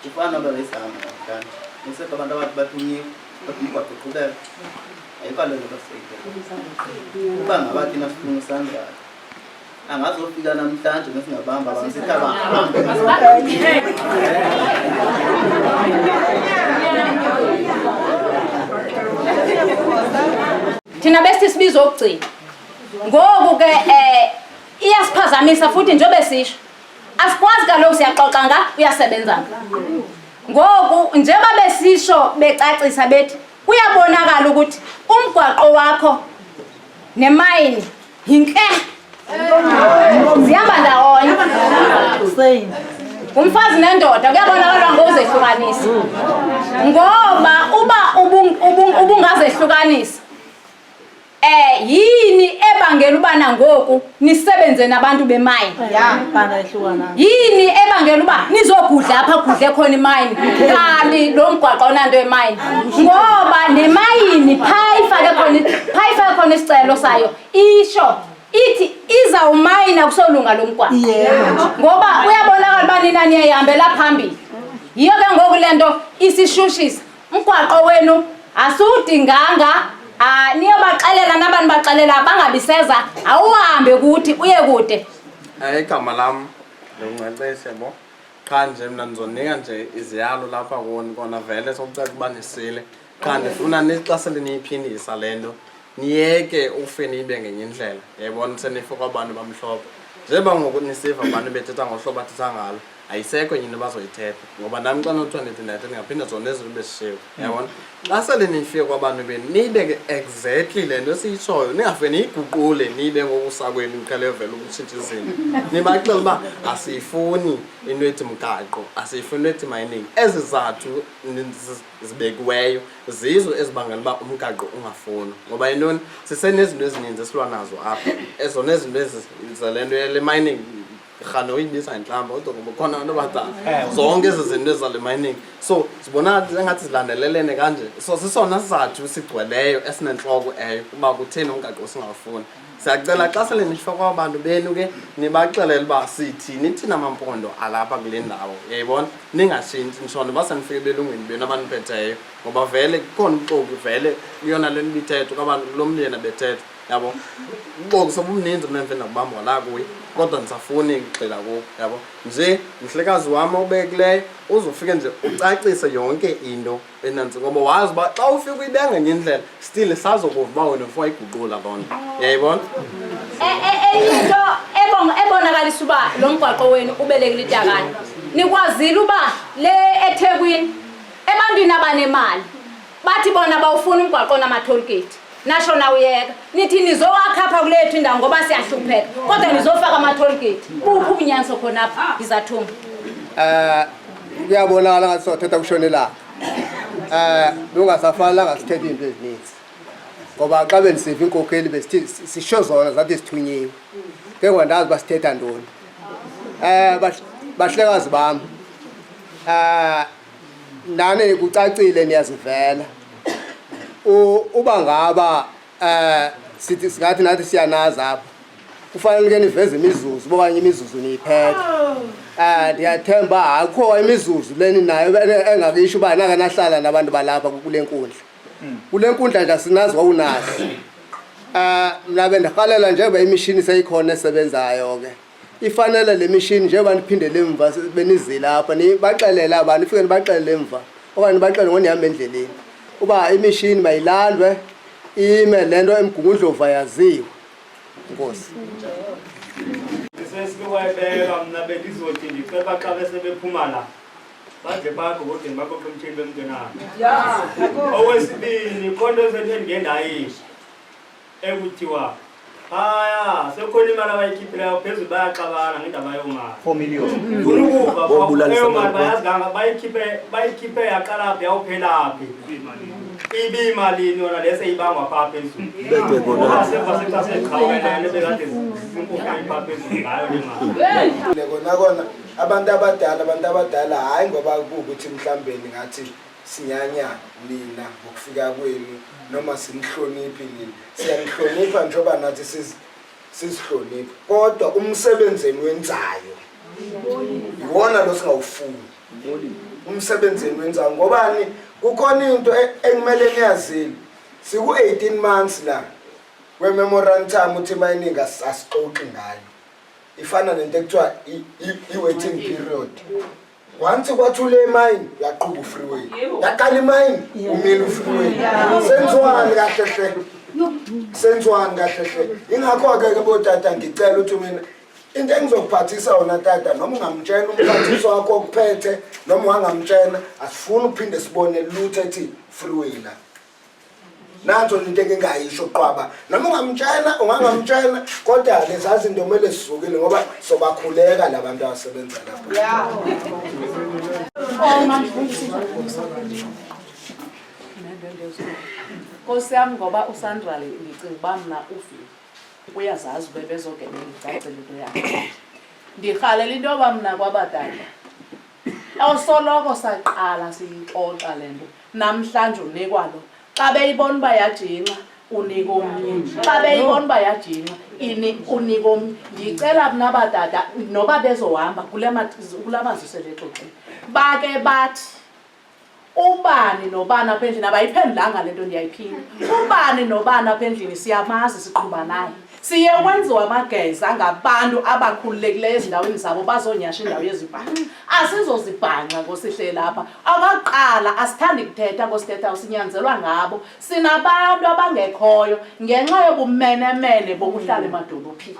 Ufana babesama kanti bese abantu abathi bathunyiwe kodwa umfaqo uqhubeka. Ayikalelo basayike. Kuba ngabathi nasifunga sandra. Angazofika namhlanje nesingabamba abasithaba. Thina bese sibizo ukugcina. Ngoku ke iyasiphazamisa futhi njobe sisho. Asikwazi kaloku siyaxoxa nga uyasebenza. Ngoku njengoba besisho becacisa bethi kuyabonakala ukuthi umgwaqo wakho nemayini yinhle. Zihamba ndawonye. Umfazi nendoda kuyabonakala ngozehlukanisa. Ngoba uba ubungazehlukanisa yini ebangela ubana ngoku nisebenze nabantu bemayini? Yini ebangela uba nizogudla apha kudle khona imayini kanti lo mgwaqo onanto emayini? Ngoba nemayini phayifake khona isicelo sayo isho ithi izawumayina kusolunga lo mgwaqo. Ngoba uyabonakala uba nina niyayihambela phambili. Yiyo ke ngoku le nto isishushisa umgwaqo wenu asudinganga. Niyobaxelela nabantu baxelela bangabiseza awuhambe kuthi uye kude. Igama lam ngicacise bo. Qha nje mina nizonika nje iziyalo lapha kona vele sokucela ukuba nisile. Qha ndifuna nixasele niyiphindisa lento. Niyeke ufeni ibe ngenye indlela. Yayibona senifa kwabantu bamhlophe. Njengoba ngoku nisiva abantu bethetha ngohlobo athetha ngalo. Ayisekho into bazoyithetha ngoba nami xa no-2019 ngaphinda zona ezinto besishiwe yabona xa sele nifike kwabantu beni niyibeke exactly le nto esiyitshoyo ningafe niyiguqule niyibe ngokusakweni niqhele vele ukutshintsha izinto nibaxela uba asiyifuni into ethi mgaqo asiyifuni into ethi mining ezi zathu zibekiweyo zizo ezibangela uba umgaqo ungafuni ngoba yintoni sisenezinto ezininzi esilwa nazo apha ezona zinto ezizale nto yale mining khano uyibisa inhlamba kodwa ngoba khona abantu abadala zonke ezi zinto ezale mining so sibona engathi zilandelelene kanje so sisona sizathu sigcweleyo esinenhloko kuba kutheni umgaqo singafuni siyacela xa sele nifika kwabantu benu ke nibaxelele uba sithini thina amampondo alapha kule ndawo yayibona ningashintshi nishona basanifike belungwini benu abaniphetheyo ngoba vele kukhona ubuxoki vele kuyona le nto bithetho kwabantu lo mliyena bethetho yabo ubuxoki sobumninzi mnemfe nakubamba la kuye kodwa ndisafuni ngixela kuko yabo nje mhlekazi wami obekileyo uzofike nje ucacise yonke into enanzi ngoba wazi uba xa ufika uyibenga ngenye indlela still sazokuva uba wena ufuna iguqula loo nto yayibona into ebonakalisa uba lo mgwaqo wenu ubelekile itakane nikwazile uba le eThekwini ebantwini abanemali bathi bona bawufuna umgwaqo nama-tollgate nasho na uyeka nithi nizowakhapha kulethu indawo ngoba siyahlupheka kodwa nizofaka ama-tollgate buphi ubunyanyiso khonapha izathuma kuyabonakala ngathi sothetha kushonela lungasafanelanga sithethe into ezininzi ngoba xa bendisiva inkokheli besithi sisho zona zathi sithunyiwe ke ngandazi basithetha ntoni bahlekazi bam nani kucacile niyazivela uba ngaba sithi singathi nathi siyanaza apha kufanele ke niveze imizuzu okanye imizuzu niyiphethe ndiyathemba akho imizuzu leni nayo engakisho uba nakanahlala nabantu balapha kule nkundla kule nkundla nje sinazi wawunazi mna bendirhalela njengoba imishini seyikhona esebenzayo ke ifanele le mishini njengoba niphindele emva benizile apha nibaxelele abantu nifike nibaxelele emva okanye nibaxelele ngonihamba endleleni uba imishini mayilandwe ime lento emgungundlova yaziwe inkosi sesikwayibeka mna bendizothi ndiceba xa besebephuma la baze bagobode bakoqe umtheni bemngenabo okwesibini khonto esethe ndingendayisho ekuthiwa Haya, sekhona imali abayikhiphelayo phezulu bayaxabana ngendaba yomali. 4 million. Ukuva bayazi kanga bayikhiphe yaqalaphi yawuphelaphi. Ibe imalini yona lese ibangwa pha phezulu. Ngoba sefa seqhawelene bekade impuphu ipha phezulu ngayo le mali. Kona abantu abadala hayi ngoba ukuthi mhlambe ngathi sinyanya nina ngokufika kwenu noma simhloniphi nini. Siyanihlonipha njengoba nathi sizihlonipha. Kodwa umsebenzi wenzayo iwona lo singawufuni. Umsebenzi wenzayo ngobani kukhona into engimele niyazile. Siku 18 months la we memorandum uthi mayininga asixoxi ngayo. Ifana nento ekuthiwa i-waiting period. Once kwathule mine yaqhuba freeway. Yaqala imine umile freeway. Senziwani kahle hle. Senziwani kahle hle. Ingakho ke botata ngicela ukuthi mina into engizokuphathisa wona tata noma ungamtshela umphathiso wakho okuphethe noma ungamtshela asifuni ukuphinde sibone lutho ethi freeway la. Nanzo into engingayisho qwaba noma ungamtshela kodwa lezazi into kumele sisukile ngoba sobakhuleka labantu abasebenza lapha. Nkosi yami ngoba uSandra ngicinga uba mna ufile uyazazi bebezongena ngicacele into yakhe. Ndirhalela into yoba mna kwabadala awusoloko saqala siyixoxa le nto namhlanje unikwa lo xa beyibona uba yajinxa unika omnye xa beyibona uba yajinxa unika omnye. Ndicela mna badada noba bezohamba kula mazise lexoxeni bake bathi ubani nobani apha endlini abayiphendulanga le nto ndiyayiphinda. Ubani nobani apha endlini siyamazi siqhuba naye. Siye kwenziwa amageza ngabantu abakhululekileyo ezindaweni zabo bazonyasha indawo yezibhanqa. Asizozibhanqa ngosihle lapha. Abaqala asithandi kuthetha ngosithetha usinyanzelwa ngabo. Sinabantu abangekhoyo ngenxa yobumenemene bokuhlala emadolophini.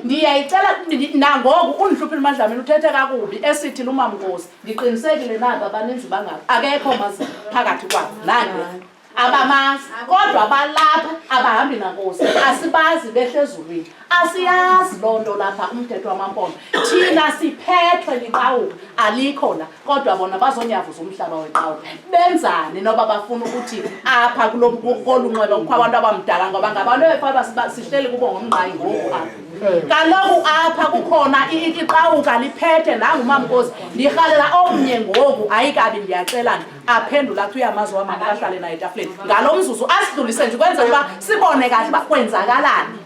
Ndiyayicela nangoku undihluphile Madlamini uthethe kakubi esithi lumama Nkosi ndiqinisekile nabo abaninzi bangabo akekho mazi phakathi kwabo nani abamazi kodwa balapha abahambi naNkosi asibazi behlezulwini asiyazi lonto lapha umthetho wamampondo thina siphethwe liqawuka alikho la kodwa bona bazonyavuza umhlaba weqawuka benzani noba bafuna ukuthi apha kulolunxeba kukho abantu abamdala ngoba ngabantu ebefa sihleli kubo ngomnqayi ngoku apha kaloku apha kukhona iqawuka liphethe nangumama Nkosi ndirhalela omnye ngoku ayikabi ndiyacelana aphendula athi uyamazi wamama ahlale naye etafuleni ngalo mzuzu asidlulise nje kwenzela uba sibone kahle uba kwenzakalani.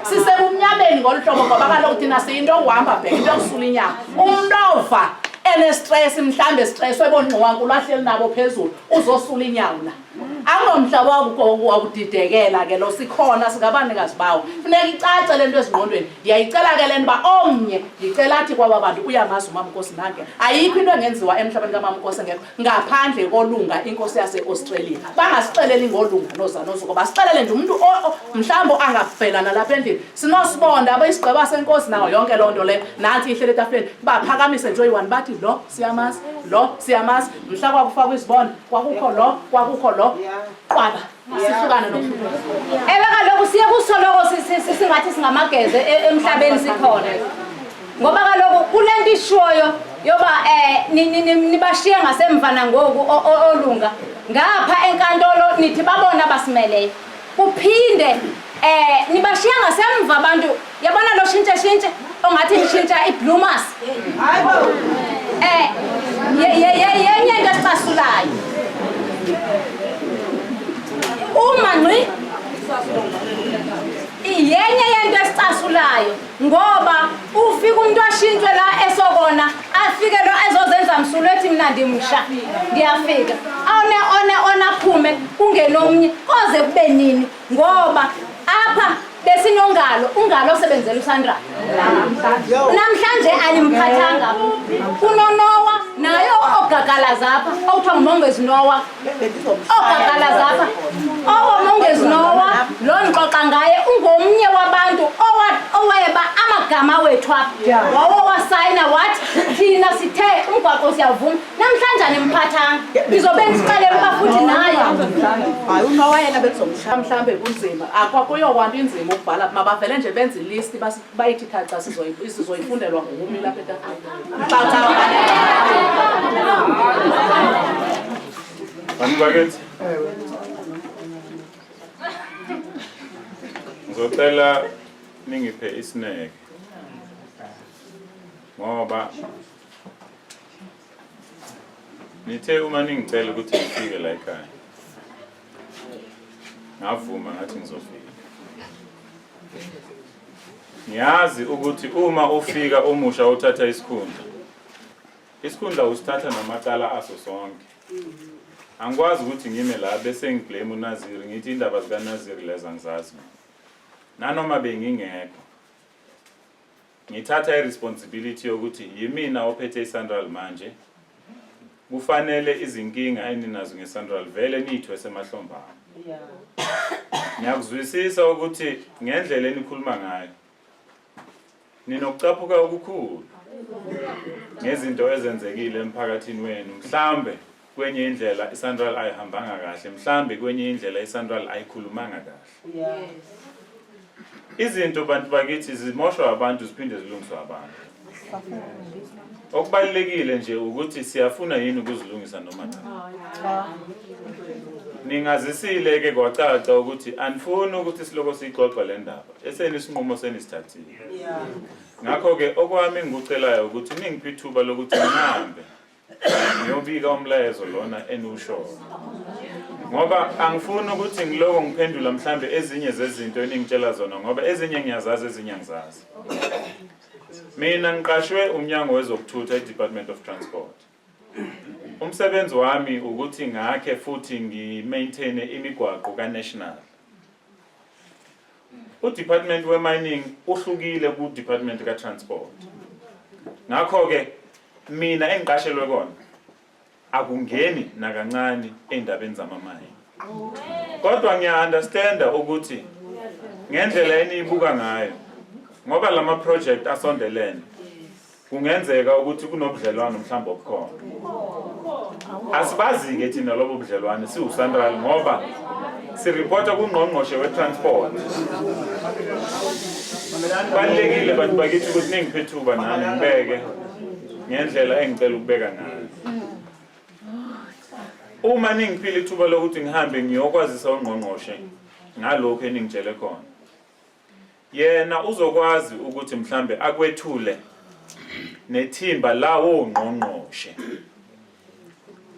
Sisebumnyameni ngolu hlobo ngoba kaloku thina siyinto okuhamba bheka into yokusula inyama umntu ova enestress mhlambe stress ebongqwankulu ahleli nabo phezulu uzosula inyawo la angomhla wakudidekela ke lo sikhona singabanikazi bawo funeka icace lento ezingqondweni. Ndiyayicela ke lento ba omnye ndicela athi kwaba bantu uyamazi umama Nkosi nanke ayikho into engenziwa emhlabeni kamama Nkosi ngekho ngaphandle kolunga inkosi yase-Australia bangasixeleli ngolunga nozanozo ngoba sixelele nje umuntu mhlawumbe angabhela nalapha endlini sinosibonda abayisigqeba senkosi nawo yonke loo nto leyo nansi ihlele etafuleni baphakamise nje oyi-1 bathi lo siyamazi mhla kwakufakwa izibonda kwakukho lo kwaba sihlukane nokuhlukana. Ewe kaloku siye kusoloko singathi singamageze emhlabeni sikhona ngoba kaloku kule nto ishoyo yoba nibashiye ngasemva nangoku olunga ngapha enkantolo nithi babona basimeleyo kuphinde nibashiya ngasemva abantu yabona lo shintshe ongathi nishintsha iblumas yenye into esicasulayo uma ngqi yenye yento esicasulayo ngoba ufika umuntu ashintshwe la esokona afike lo ezozenza msulu ethi mina ndimsha ngiyafika one aphume kungenomnye koze kube nini ngoba apha besinongalo ungalo osebenzela uSandra namhlanje alimphathanga kunonowa nayo ogagalaza apha awuthiwa ngumongezi Nowa ogagalaza apha owamongezi Nowa lo nixoxa ngaye ungomnye wabantu oweba amagama wethu apha wawowasayina wathi thina sithe umgwaqo siyavuma namhlanje nimphathanga izobe nisiqalele bafuthi naye hayi unowayena mhlawumbe kunzima akwakuyokwanda inzima ukubhala mabavele nje benze ilist bayithi khaca sizoyifundelwa ngumi lapha etafuleni Bantu bakithi ngizocela ningiphe isineke ngoba nithe uma ningicela ukuthi ngifike la ekhaya ngavuma ngathi ngizofika. Ngiyazi ukuthi uma ufika umusha uthatha isikhundla usithatha namacala aso sonke. Angikwazi ukuthi ngime la bese ngiblame uNaziri ngithi indaba zikaNaziri leza ngizazi. Nanoma bengingekho ngithatha iresponsibility yokuthi yimina ophethe iSANRAL manje. Kufanele izinkinga eninazo ngeSANRAL vele nithwe semahlombana. Ngiyakuzwisisa ukuthi ngendlela enikhuluma ngayo ninokucaphuka okukhulu ngezinto ezenzekile emphakathini wenu. Mhlambe kwenye indlela iSANRAL ayihambanga kahle, mhlambe kwenye indlela iSANRAL ayikhulumanga kahle. Izinto bantu bakithi zimoshwa abantu ziphinde zilungiswe abantu. Okubalekile nje ukuthi siyafuna yini ukuzilungisa noma cha. Ningazisile ke kwacaca ukuthi anifuni ukuthi siloko sixoxa le ndaba. Esenisinqumo senisithathile. Ngakho ke okwami ngikucelayo ukuthi ningiphe ithuba lokuthi ngihambe ngiyobika umlayezo lona enusho. Ngoba angifuni ukuthi ngiloko ngiphendula mhlambe ezinye zezinto eningitshela zona ngoba ezinye ngiyazazi ezinye ngizazi. Mina ngiqashwe umnyango wezokuthutha eDepartment of Transport. Umsebenzi wami ukuthi ngakhe futhi ngimaintain imigwaqo kaNational. uDepartment we-Mining uhlukile kuDepartment kaTransport. Ngakho ke mina engiqashelwe kona akungeni nakancane endabeni zamamayini. Kodwa ngiya-understanda ukuthi ngendlela eniyibuka ngayo ngoba lama project asondelene kungenzeka ukuthi kunobudlelwano mhlawumbe obukhona. Asibazi ke thina lobo budlelwano siuSANRAL ngoba sireporta kuNgqongqoshe weTransport. Balekile bantu bakithi ukuthi ningiphe ithuba nami ngibeke ngendlela engicela ukubeka ngayo. Uma ningiphile ithuba lokuthi ngihambe ngiyokwazisa uNgqongqoshe ngalokho eningitshele khona, yena uzokwazi ukuthi mhlambe akwethule nethimba lawo uNgqongqoshe.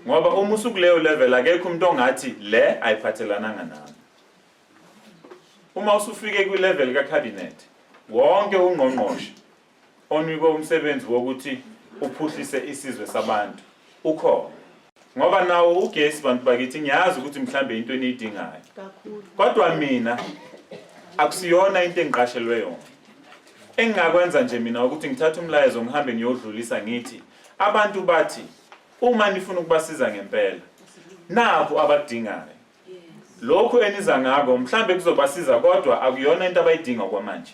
Ngoba uma usukuleyo level akekho umuntu ongathi le ayiphathelana nami. Uma usufike kwi level kaCabinet wonke uNgqongqoshe onikwe umsebenzi wokuthi uphuhlise isizwe sabantu ukhona. Ngoba nawo ugesi bantu bakithi ngiyazi ukuthi mhlambe into eniyidingayo. Kodwa mina akusiyona into engiqashelwe yona. Engingakwenza nje mina ukuthi ngithathe umlayezo ngihambe ngiyodlulisa ngithi abantu bathi uma nifuna ukubasiza ngempela napho abadingayo. Lokho eniza ngako mhlambe kuzobasiza kodwa akuyona into abayidinga kwamanje.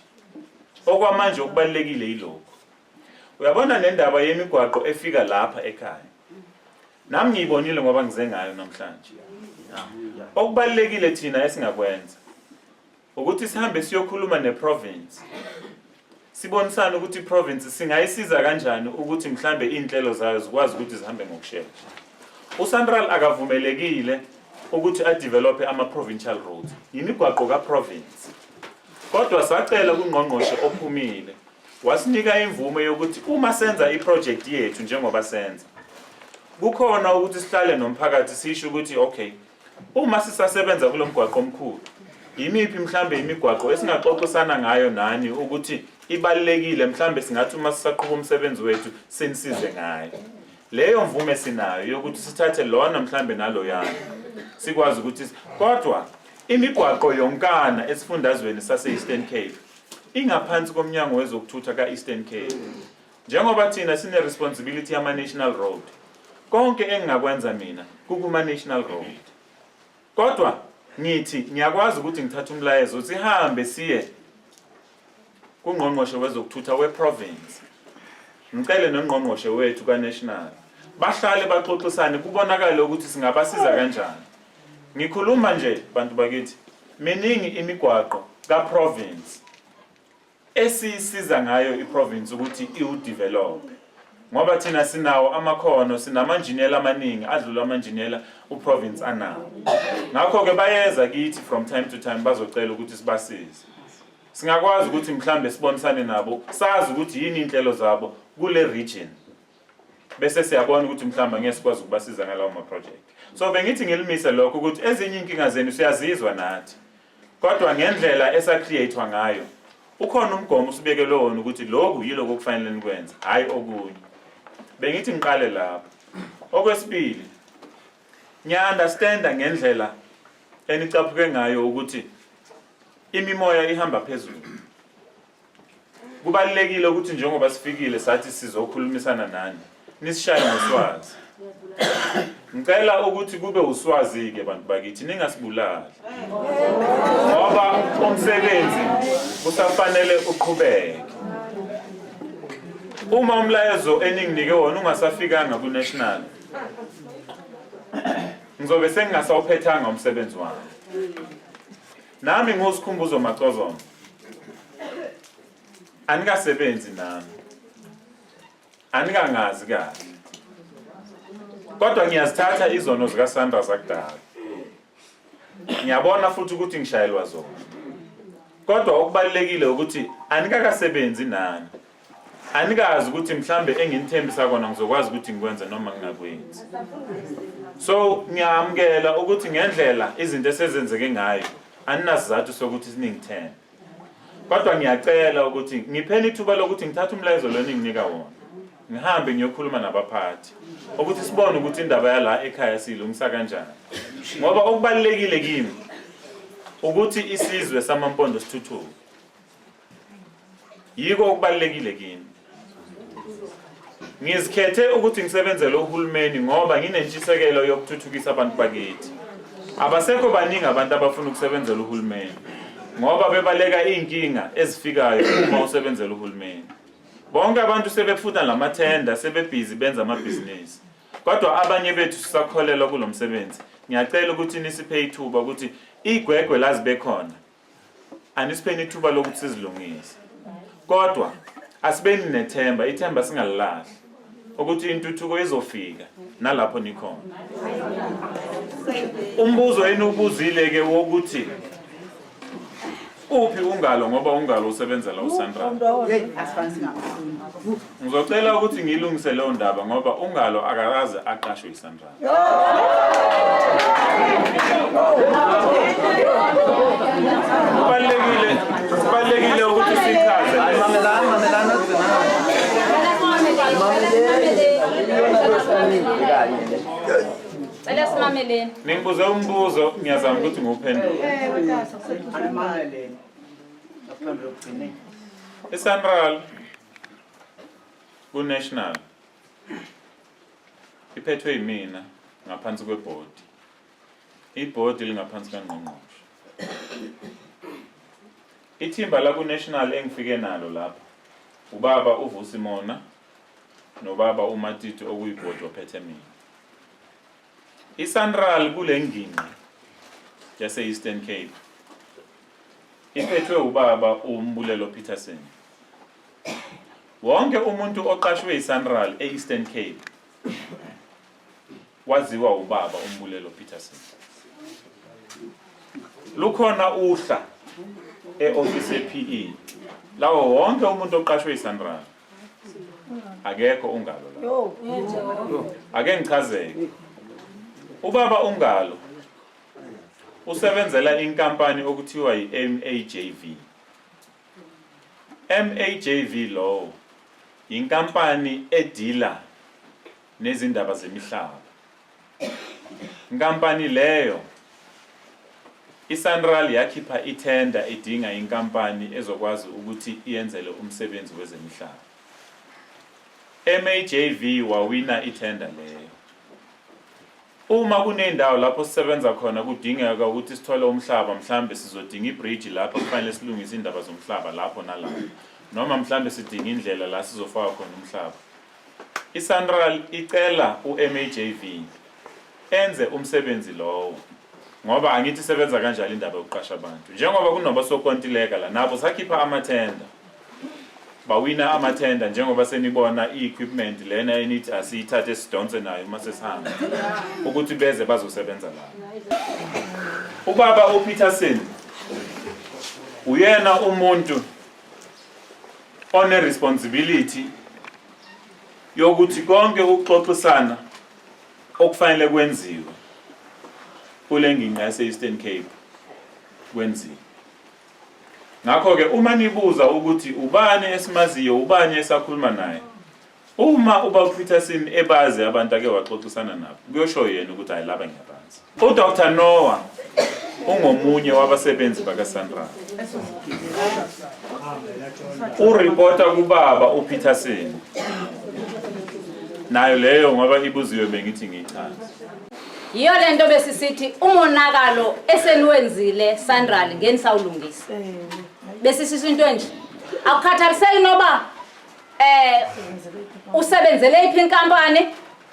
Okwamanje okubalekile yilokho. Uyabona nendaba yemigwaqo efika lapha ekhaya. Nami ngiyibonile ngoba ngize ngayo namhlanje. Okubalekile thina esingakwenza ukuthi sihambe siyokhuluma neprovince. Sibonisana ukuthi iprovince singayisiza kanjani ukuthi mhlambe inhlelo zayo zikwazi ukuthi zihambe ngokusheshsha. uSANRAL akavumelekile ukuthi adevelop ama-provincial roads. Yimigwaqo kaprovince. Kodwa sacela kuNgqongqoshe ophumile wasinika imvume yokuthi uma senza iproject yethu njengoba senza kukhona ukuthi sihlale nomphakathi sisho ukuthi okay uma sisasebenza kulomgwaqo omkhulu yimiphi mhlambe imigwaqo esingaxoxisana ngayo nani ukuthi ibalekile mhlambe singathi uma sisaqhubeka umsebenzi wethu senisize ngayo. Leyo mvume sinayo yokuthi sithathe lona mhlambe nalo yana sikwazi ukuthi kodwa imigwaqo yonkana esifundazweni sase-Eastern Cape ingaphansi komnyango wezokuthutha ka-Eastern Cape. Njengoba thina sine responsibility yama-national road, konke engingakwenza mina kukuma-national road. Kodwa ngithi ngiyakwazi ukuthi ngithathe umlayezo sihambe siye kuNgqongqoshe wezokuthutha weprovince ngicele nongqongqoshe wethu kaNational bahlale baxoxisane kubonakala ukuthi singabasiza kanjani. Ngikhuluma nje bantu bakithi miningi imigwaqo ka-province esisiza ngayo i-province ukuthi iwudevelop, ngoba thina sinawo amakhono, sinamanjiniyela amaningi adlula amanjiniyela u-province anawo. Ngakho-ke bayeza kithi from time to time bazocela ukuthi sibasize. Singakwazi ukuthi mhlambe sibonisane nabo, sazi ukuthi yini inhlelo zabo kule region, bese siyabona ukuthi mhlamba ngeke sikwazi ukubasiza ngalawo ma-project. So bengithi ngilimise lokho ukuthi ezinye inkinga zenu siyazizwa nathi, kodwa ngendlela esa-create-wa ngayo ukhona umgomo usibekelwe wona ukuthi lokhu yiloko okufanele nikwenze, hayi okunye. Bengithi ngiqale lapho. Okwesibili, ngiya-understanda ngendlela enicaphuke ngayo ukuthi imimoya ihamba phezulu. Kubalulekile ukuthi njengoba sifikile sathi sizokhulumisana nani, nisishaye ngoswazi. Ngicela ukuthi kube uswazi-ke bantu bakithi, ningasibulali. Ngoba umsebenzi kusafanele uqhubeke. Uma umlayezo eninginike wona ungasafikanga ku-National, ngizobe sengingasawuphethanga umsebenzi wami. Nami ngosikhumbuzo Maqozoma, anikasebenzi nami, anikangazi kahle, kodwa ngiyazithatha izono zikaSandra zakudala. Ngiyabona futhi ukuthi ngishayelwa zona, kodwa okubalulekile ukuthi anikakasebenzi nani, anikazi ukuthi mhlambe enginithembisa kona ngizokwazi ukuthi ngikwenze noma ngingakwenzi. So ngiyamkela ukuthi ngendlela izinto esezenzeke ngayo aninasizathu sokuthi siningithembe, kodwa ngiyacela ukuthi ngipheni ithuba lokuthi ngithathe umlayezo lo ninginika wona, ngihambe ngiyokhuluma nabaphathi ukuthi sibone ukuthi indaba yala ekhaya silungisa kanjani. Ngoba okubalulekile kimi ukuthi isizwe samaMpondo sithuthuke, yiko okubalulekile kimi. Ngizikhethe ukuthi ngisebenzele uhulumeni ngoba nginentshisekelo yokuthuthukisa abantu bakithi. Abasekho baningi abantu abafuna ukusebenzela uhulumeni ngoba bebaleka inkinga ezifikayo uma usebenzela uhulumeni. Bonke abantu sebefuta lamathenda, sebebhizi benza amabhizinisi, kodwa abanye bethu sisakholelwa kulomsebenzi. Ngiyacela ukuthi nisiphe ithuba ukuthi igwegwe lazibe khona, anisipheni ithuba lokuthi sizilungise, kodwa asibeni nethemba, ithemba singalilahli ukuthi intuthuko izofika nalapho nikhona. Umbuzo enubuzile-ke wokuthi uphi Ungalo ngoba Ungalo usebenzela uSandra. Ngizocela ukuthi ngilungise leyo ndaba ngoba Ungalo akakaze aqashwe iSandra. Kubalulekile ukuthi sichaze. Ningibuze umbuzo ngiyazama ukuthi ngiwuphendule. iCentral ku-National iphethwe yimina ngaphansi kwebhodi. Ibhodi lingaphansi kaNgqongqoshe. Ithimba la ku-National engifike nalo lapha ubaba uVusimona nobaba uMatiti okuyibhodi ophethe mina. iCentral kule ngingqi yase-Eastern Cape iphethwe ubaba uMbulelo Peterson. Wonke umuntu oqashwe iCentral e-Eastern Cape waziwa ubaba uMbulelo Peterson. Lukhona uhla e-office ye-PE lawo wonke umuntu oqashwe iCentral. Akekho Ungalo la. Ake ngichazeke. Ubaba Ungalo usebenzela inkampani okuthiwa yi-MAJV. MAJV law inkampani edila nezindaba zemihlaba. Inkampani leyo iCentral yakhipha ithenda edinga inkampani ezokwazi ukuthi iyenzele umsebenzi wezemihlaba. MAJV wawina ithenda leyo. Uma kunendawo lapho sisebenza khona kudingeka ukuthi sithole umhlaba, mhlambe sizodinga ibridge lapho kufanele silungise indaba zomhlaba lapho nalapho. noma mhlambe sidinga indlela la sizofaka khona umhlaba. ISANRAL icela uMAJV enze umsebenzi lowo ngoba angithi isebenza kanjalo indaba yokuqasha abantu. Njengoba kunoba sokontileka la nabo sakhipha amathenda. Bawina amathenda njengoba senibona i-equipment lena enithi asiyithathe sidonse nayo mase sihamba ukuthi beze bazosebenza la. Ubaba uPeterson uyena umuntu one responsibility yokuthi konke ukuxoxisana okufanele kwenziwe kule ngingqi yase-Eastern Cape kwenziwe. Ngakho ke uma nibuza ukuthi ubani esimaziyo ubani esakhuluma naye, uma uba uPeterson ebazi abantu ake waxoxisana nabo kuyosho yena ukuthi ayilaba ngaphansi. uDr Noah ungomunye wabasebenzi bakaSANRAL. Ureporta kubaba uPeterson. Nayo leyo ngoba ibuziwe bengithi ngiyichaza. Yiyo lento besisithi umonakalo eseniwenzile SANRAL ngenisawulungisa. Besisithi into enje akukhathaliseki noba usebenzele iphi inkampani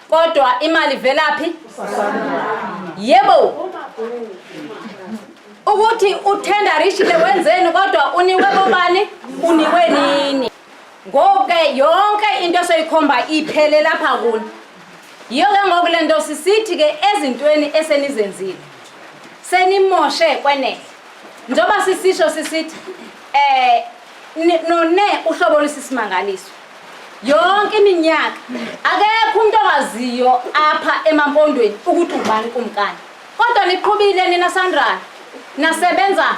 kodwa imali velaphi yebo ukuthi utender ishile wenzeni kodwa uniwe bobani uniwe nini ngoke yonke into soyikhomba iphele lapha kuni. Yiyo ke ngoku lento sisithi ke ezintweni esenizenzile senimoshe kwenele njoba sisisho sisithi none uhlobo lesisimangaliso yonke iminyaka akekho umuntu owaziyo apha emampondweni ukuthi ubani kumkani kodwa niqhubile nina SANRAL nasebenza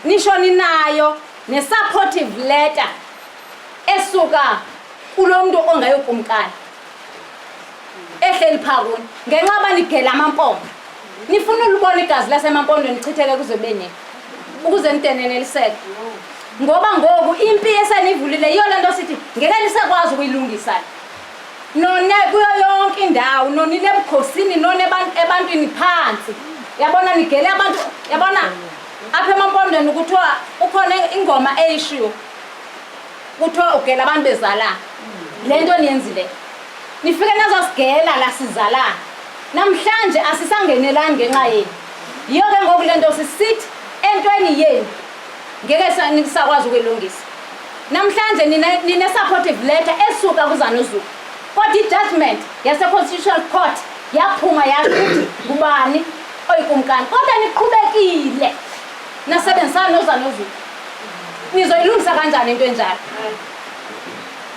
nisho ninayo ne-supportive letter esuka kulomuntu ongayokumkani ehleli phakuni ngenxa banigela amampondo nifuna ulibona igazi lasemampondweni lichitheke kuze bene ukuze niteneneliseke ngoba ngoku impi esenivulile yiyo lento sithi ngeke nisekwazi ukuyilungisa none kuyo yonke indawo nonile ebukhosini none ebantwini phansi yabona nigele abantu yabona apha emampondweni ukuthiwa ukhona ingoma eyishiwo kuthiwa ugela abantu bezalana lento niyenzile nifike nazosigela la sizalana namhlanje asisangenelani ngenxa yenu. Yiyo ke ngoku lento sisithi entweni yenu ngeke nisakwazi ukwelungisa namhlanje nine supportive letter esuka kuZanuZulu kodwa i-judgment yase-Constitutional Court yaphuma yathi kubani oyikumkani kodwa niqhubekile nasebenzisana noZanuZulu nizoyilungisa kanjani into enjalo.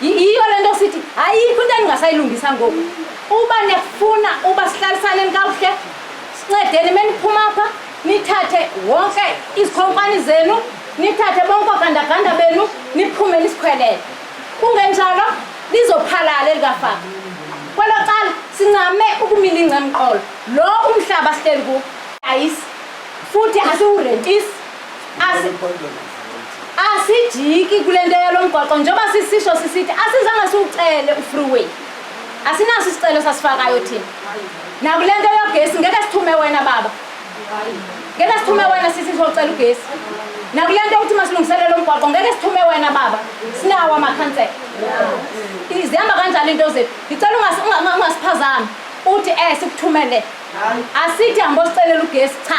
Yiyo lento sithi ayikho into eningasayilungisa ngoku uba nefuna uba sihlalisane kakuhle sincedeni meniphuma apha nithathe wonke izikhonkwane zenu nithathe bonke ogandaganda benu niphume nisikhwelele kungenjalo lizophalala elikafaka kwelo cala sincame ukumilinga emqolo lo umhlaba sihleli kuwo ayisi futhi asiwurentisi asijiki kule nto yalo mgwaqo njengoba sisisho sisithi asizange siwucele u-freeway asinaso isicelo sasifakayo thina nakule nto yogesi ngeke sithume wena baba ngeke sithume wena sisizocela ugesi nakule nto ukuthi masilungiselele umgwaqo ngeke sithume wena baba sinawo amakhansela zihamba kanjalo into zethu ngicela ungasiphazami uthi sikuthumele asithi hambo sicelela ugesi cha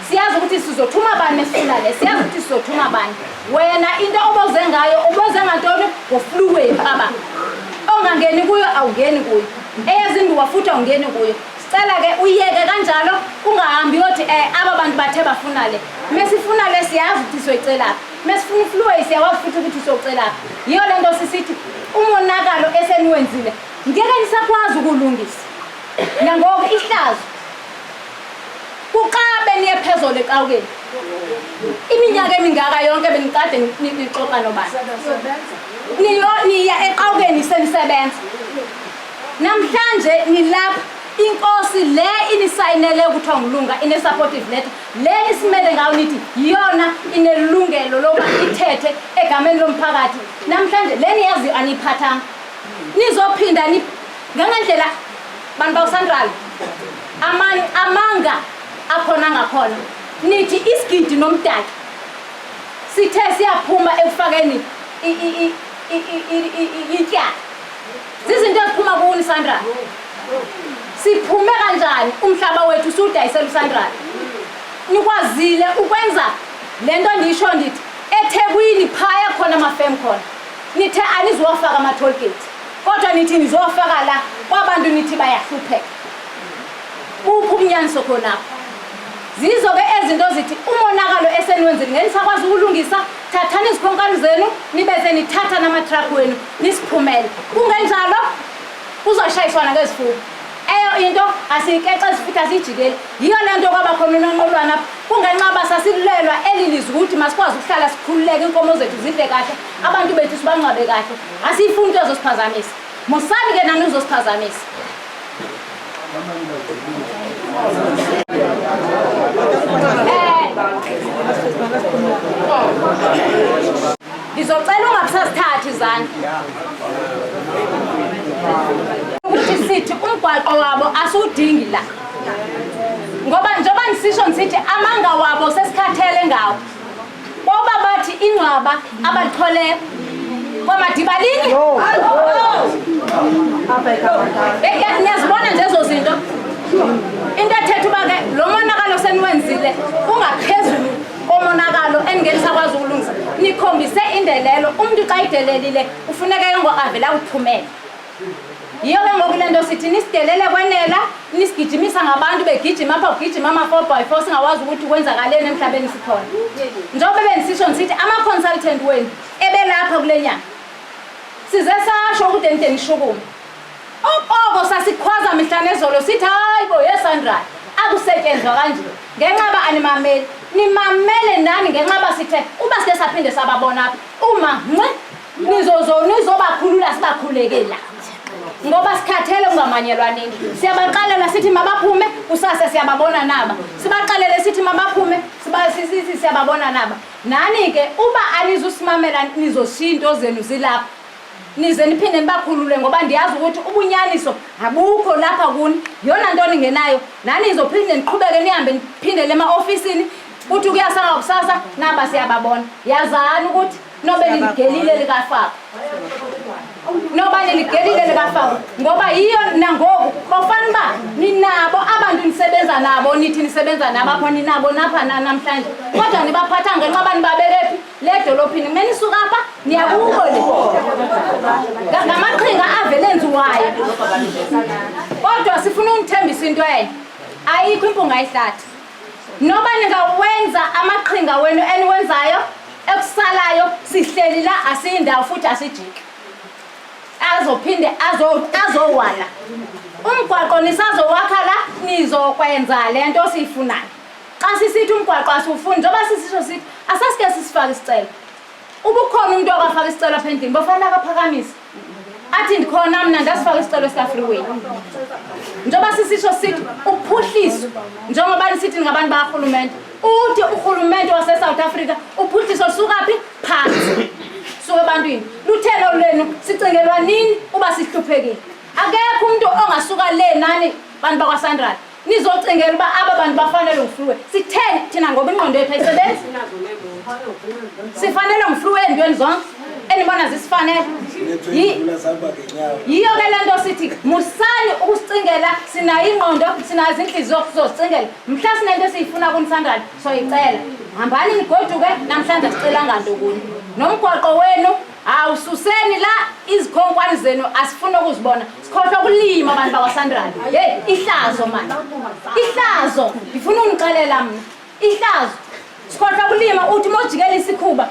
siyazi ukuthi sizothuma bani mesifuna le siyazi ukuthi sizothuma bani wena into oboze ngayo uboze ngantoni ngofluway baba ongangeni kuyo awungeni kuyo eyezindwa futhi awungeni kuyo sicela ke uyeke kanjalo ungahambi yothi aba bantu bathe bafuna le mesifuna le siyazi ukuthi siyoyicela mesifuna ifluway siyawazi futhi ukuthi siyocela yiyo lento sisithi umonakalo eseniwenzile ngeke nisakwazi ukulungisa nangoku ihlazo kuqabe niye phezulu eqawukeni iminyaka emingaka yonke benicade nixoxa nobani niya eqawukeni senisebenza namhlanje nilapha inkosi le inisayinele ukuthi ngilunga ine-supportive letter le nisimele ngayo nithi yiyona inelungelo lokuba ithethe egameni lomphakathi namhlanje le niyaziyo aniyiphathanga nizophinda ngangendlela bantu bakuSANRAL amanga akhona ngakhona nithi isigidi nomdaki sithe siyaphuma ekufakeni ityala. Zizinto eziphuma kuni Sandra. Siphume kanjani umhlaba wethu usudayisela uSandra? Nikwazile ukwenza lento ndisho ndithi eThekwini phaya khona amafem khona. Nithe aniziwafaka ama-toll gate. Kodwa nithi nizowafaka la kwabantu nithi bayahlupheka. Kuphi ubunyaniso khona? Zizo ke ezinto zithi umonakalo eseniwenzile ngenisakwazi ukulungisa, thathani izikhonkwane zenu nibeze nithatha nama-truck wenu nisiphumele. Kungenjalo kuzoshayiswana ngezifuba. Eyo into asiyikexa sifutha sijikele. Yiyo le nto kwaba khona unonqolwana apha. Kungenxa sasilulelwa elilizwe ukuthi masikwazi ukuhlala sikhululeke inkomo zethu zidle kahle, abantu bethu sibangcwabe kahle. Asifuni into ezosiphazamisa. Musabi ke nani uzosiphazamisa. Ngizocela ungabusasithathi izandla. Ukuthi sithi umgwaqo wabo asiwudingi la. Ngoba njengoba nisisho nisithi amanga wabo sesikhathele ngawo. Ngoba bathi ingcwaba abalithole kwaMadibalini. Niyazibona nje ezo zinto. Into ethetha uba ke lo monakalo seniwenzile ungaphezulu komonakalo engenisakwazi ukulungisa. Nikhombise indelelo. Umuntu xa idelelile ufuneka ke ngoavela uphumele. Yiyo ke ngoku le nto sithi nisidelele kwenela, nisigijimisa ngabantu begijima apha ugijima ama-4x4 singawazi ukuthi kwenzakaleni emhlabeni sikhona. Njengoba benisisho nisithi ama-consultant wenu ebelapha kule nyanga. Size sasho ukuthi nite nishukume. Oko sasikhwaza mihla nezolo sithi hayi bo yeSandra akusetyenzwa kanje. Ngenxaba animameli. Nimamele nani ngenxaba sithe uba sike saphinde sababona apha. Uma nizobakhulula sibakhulekela. Ngoba sikhathele ungamanyelwa nini. Siyabaqalela sithi mabaphume kusasa siyababona naba. Sibaqalele sithi mabaphume sithi siyababona naba. Nani ke uba anizusimamela nizoshinto zenu zilapha. Nize niphinde nibakhulule ngoba ndiyazi ukuthi ubunyaniso abukho lapha kuni. Yona nto ningenayo. Nani nizophinde niqhubeke nihambe niphindele ema-ofisini uthi kuyasanga kusasa naba siyababona. Yazani ukuthi nobe niligelile likafaka. Noba niligelile likafaka. Ngoba yiyo nangoku bafana ba ninabo abantu nisebenza nabo nithi nisebenza nabo apho ninabo napha namhlanje. Kodwa nibaphatha ngenxaba nibabekephi le edolophini. Menisuka apha niyakuko le. Ngamaqhinga avele enziwayo. Kodwa sifuna unithembisa into enye. Ayikho impunga ayihlathi. Noba ningawenza amaqhinga wenu eniwenzayo ekusalayo sihleli la asiyindawo futhi asijike. Azophinde azowala. Umgwaqo nisazowakha la nizokwenza lento siyifunayo. Xa sisithi umgwaqo asiwufuni njengoba sisisho sithi asasike sisifake isicelo. Ubukhona umuntu okafaka isicelo apha endlini bafana akaphakamisa. Athi ndikhona mina ndasifaka isicelo sika freeway. Njengoba sisisho sithi uphuhliso njengoba nisithi ngabantu bakahulumende. Uthi uhulumende wase-South Africa uphuhliso lusukaphi phansi. Suke ebantwini. Luthelo lwenu sicingelwa nini uba sihluphekile. Akekho umuntu ongasuka le nani bantu bakwaSandra. Nizocingela uba aba bantu bafanele ngifluwe. Sitheni thina ngoba ingqondo yethu ayisebenzi. Sifanele ngifluwe endweni zonke. Enibona zisifanele. Yiyo ke lento sithi musani ukusicingela sinayo ingqondo sinazo inhliziyo zozicingela. Mhla sinento esiyifuna kuNsandra soyicela. Hambani nigoduke namhlanje sicela nganto kuni. Nomgwaqo wenu awususeni la izikhonkwane zenu asifuna ukuzibona. Sikhohlwa ukulima abantu bakwaSandra. Hey ihlazo manje. Ihlazo ngifuna unixelela mina. Ihlazo sikhohlwa ukulima uthi mojikela isikhuba.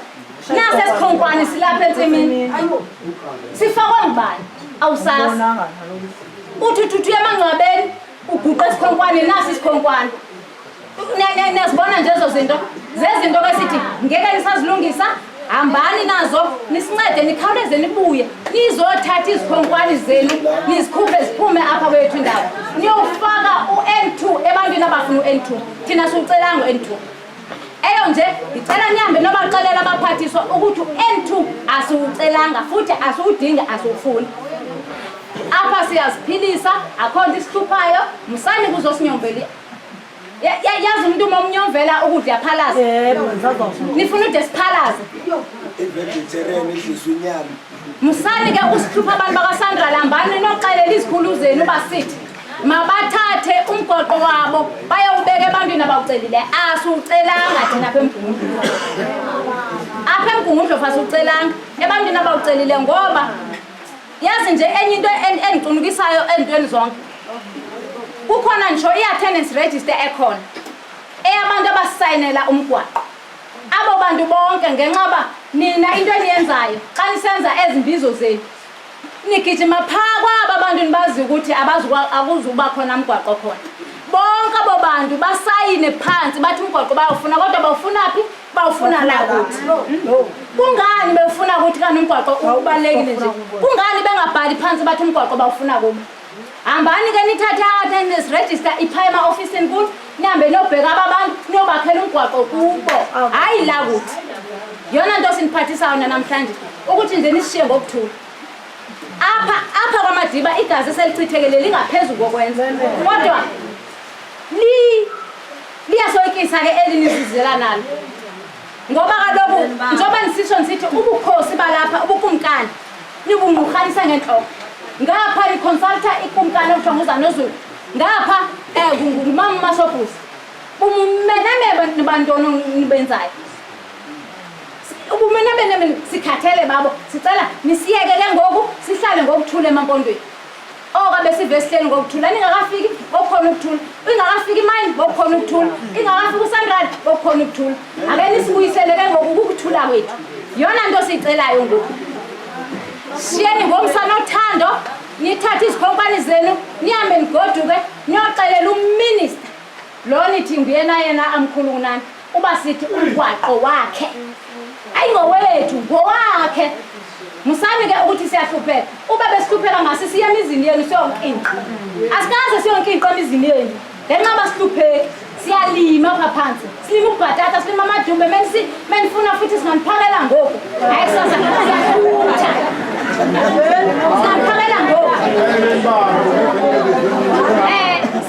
Nase sikhonkwane silapha entsimini. Sifakwe ngubani? Awusazi. Uthi uthuthi emangcwabeni uguqe isikhonkwane nasi isikhonkwane. Niyazibona nje ezo zinto. Zezinto ke sithi ngeke nisazilungisa. Hambani nazo nisincede nikhawuleze nibuye nizothatha izikhonkwane zenu nizikhuphe ziphume apha kwethu indaba. Niyofaka u-N2 ebantwini abafuna u-N2. Thina siucelanga u-N2. Eyo nje ngicela nihambe nobaxelela abaphathiswa ukuthi u-N2 asiwucelanga futhi asiwudingi asiwufuni. Apha siyaziphilisa akho nto isihluphayo musani kuzosinyombela. Yazi umuntu uma umnyomvela ukudla yaphalaza. Nifuna ude siphalaze. i-vegetarian idliswa inyama. Musani ke usihlupha abantu bakaSandra lambani noxelela izikhulu zenu basithi mabathathe umgoqo wabo bayawubeka ebantwini abawucelile asucelanga thina apha eMgungundlovu apha eMgungundlovu asucelanga ebantwini abawucelile ngoba yazi nje enye into engicunukisayo ezintweni zonke kukhona ngisho i-attendance register ekhona eyabantu abasayinela umgwaqo abo bantu bonke ngenxaba nina into eniyenzayo xa nisenza ezimbizo zenu nigijima phaa kwaba abantu nibazi ukuthi akuzuba khona umgwaqo khona bonke abo bantu basayine phansi bathi umgwaqo bayawufuna kodwa bawufuna phi bawufuna la kuthi kungani befuna ukuthi kanti umgwaqo ubalekile nje kungani bengabhali phansi bathi umgwaqo bawufuna kubo hambani ke nithathe attendance register iphayema office enkulu nihambe nobheka abantu niyobakhela umgwaqo kubo hayi la kuthi yona nto siniphathisayo namhlanje ukuthi nje nisishiye ngokuthula apha kwaMadiba igazi selichithekele lingaphezulu kokwenza kodwa liyasoyikisa ke elinizizela nalo ngoba kaloku njengoba nisisho nisithi ubukhosi balapha ubukumkani nibunguhanisa ngenhloko ngapha iconsulta ikumkani okuthiwa nguZanozulu ngapha ngumama Masobusi bumeneme nibantwana nibenzayo ubumeneme sikhathele babo sicela nisiyeke ke ngoku sihlale ngokuthula emampondweni oka besive sihleli ngokuthula ningakafiki bokhona ukuthula ingakafiki imini bokhona ukuthula ingakafiki uSandra bokhona ukuthula ake nisibuyisele ke ngoku ukuthula kwethu yona nto sicelayo ngoku shiyeni ngomsana othando nithathe izikhonkwane zenu nihambe nigoduke niyoxelela uminister lo nithi nguyena yena amkhulu kunani uba sithi umgwaqo wakhe ayingowethu ngowakhe musani ke ukuthi siyahlupheka ube besihlupheka ngasi siya emizini yenu siyonkinqa asikaze siyonkinqa emizini yenu ngenxa basihlupheki siyalima apha phansi silima ubhatata silima amadumbe menifuna futhi singaniphakela ngoku hayi kusasa siyafutha singaniphakela ngoku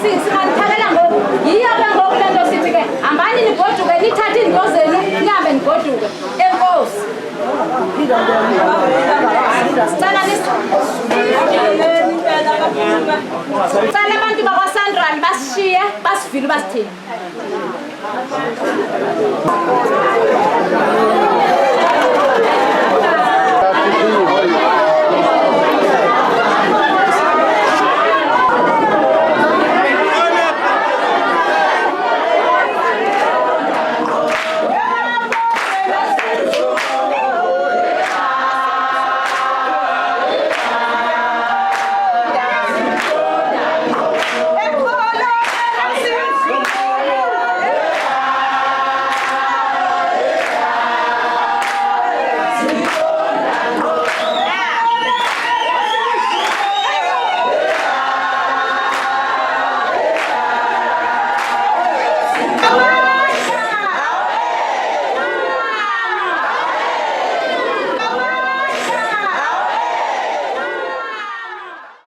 singaniphakela ngoku yiyo ke ngoku le nto sithi ke hambani nigoduke nithathe izinto zenu nihambe nigoduke enkosi Sicela abantu bakwaSandra basishiye basivile basithini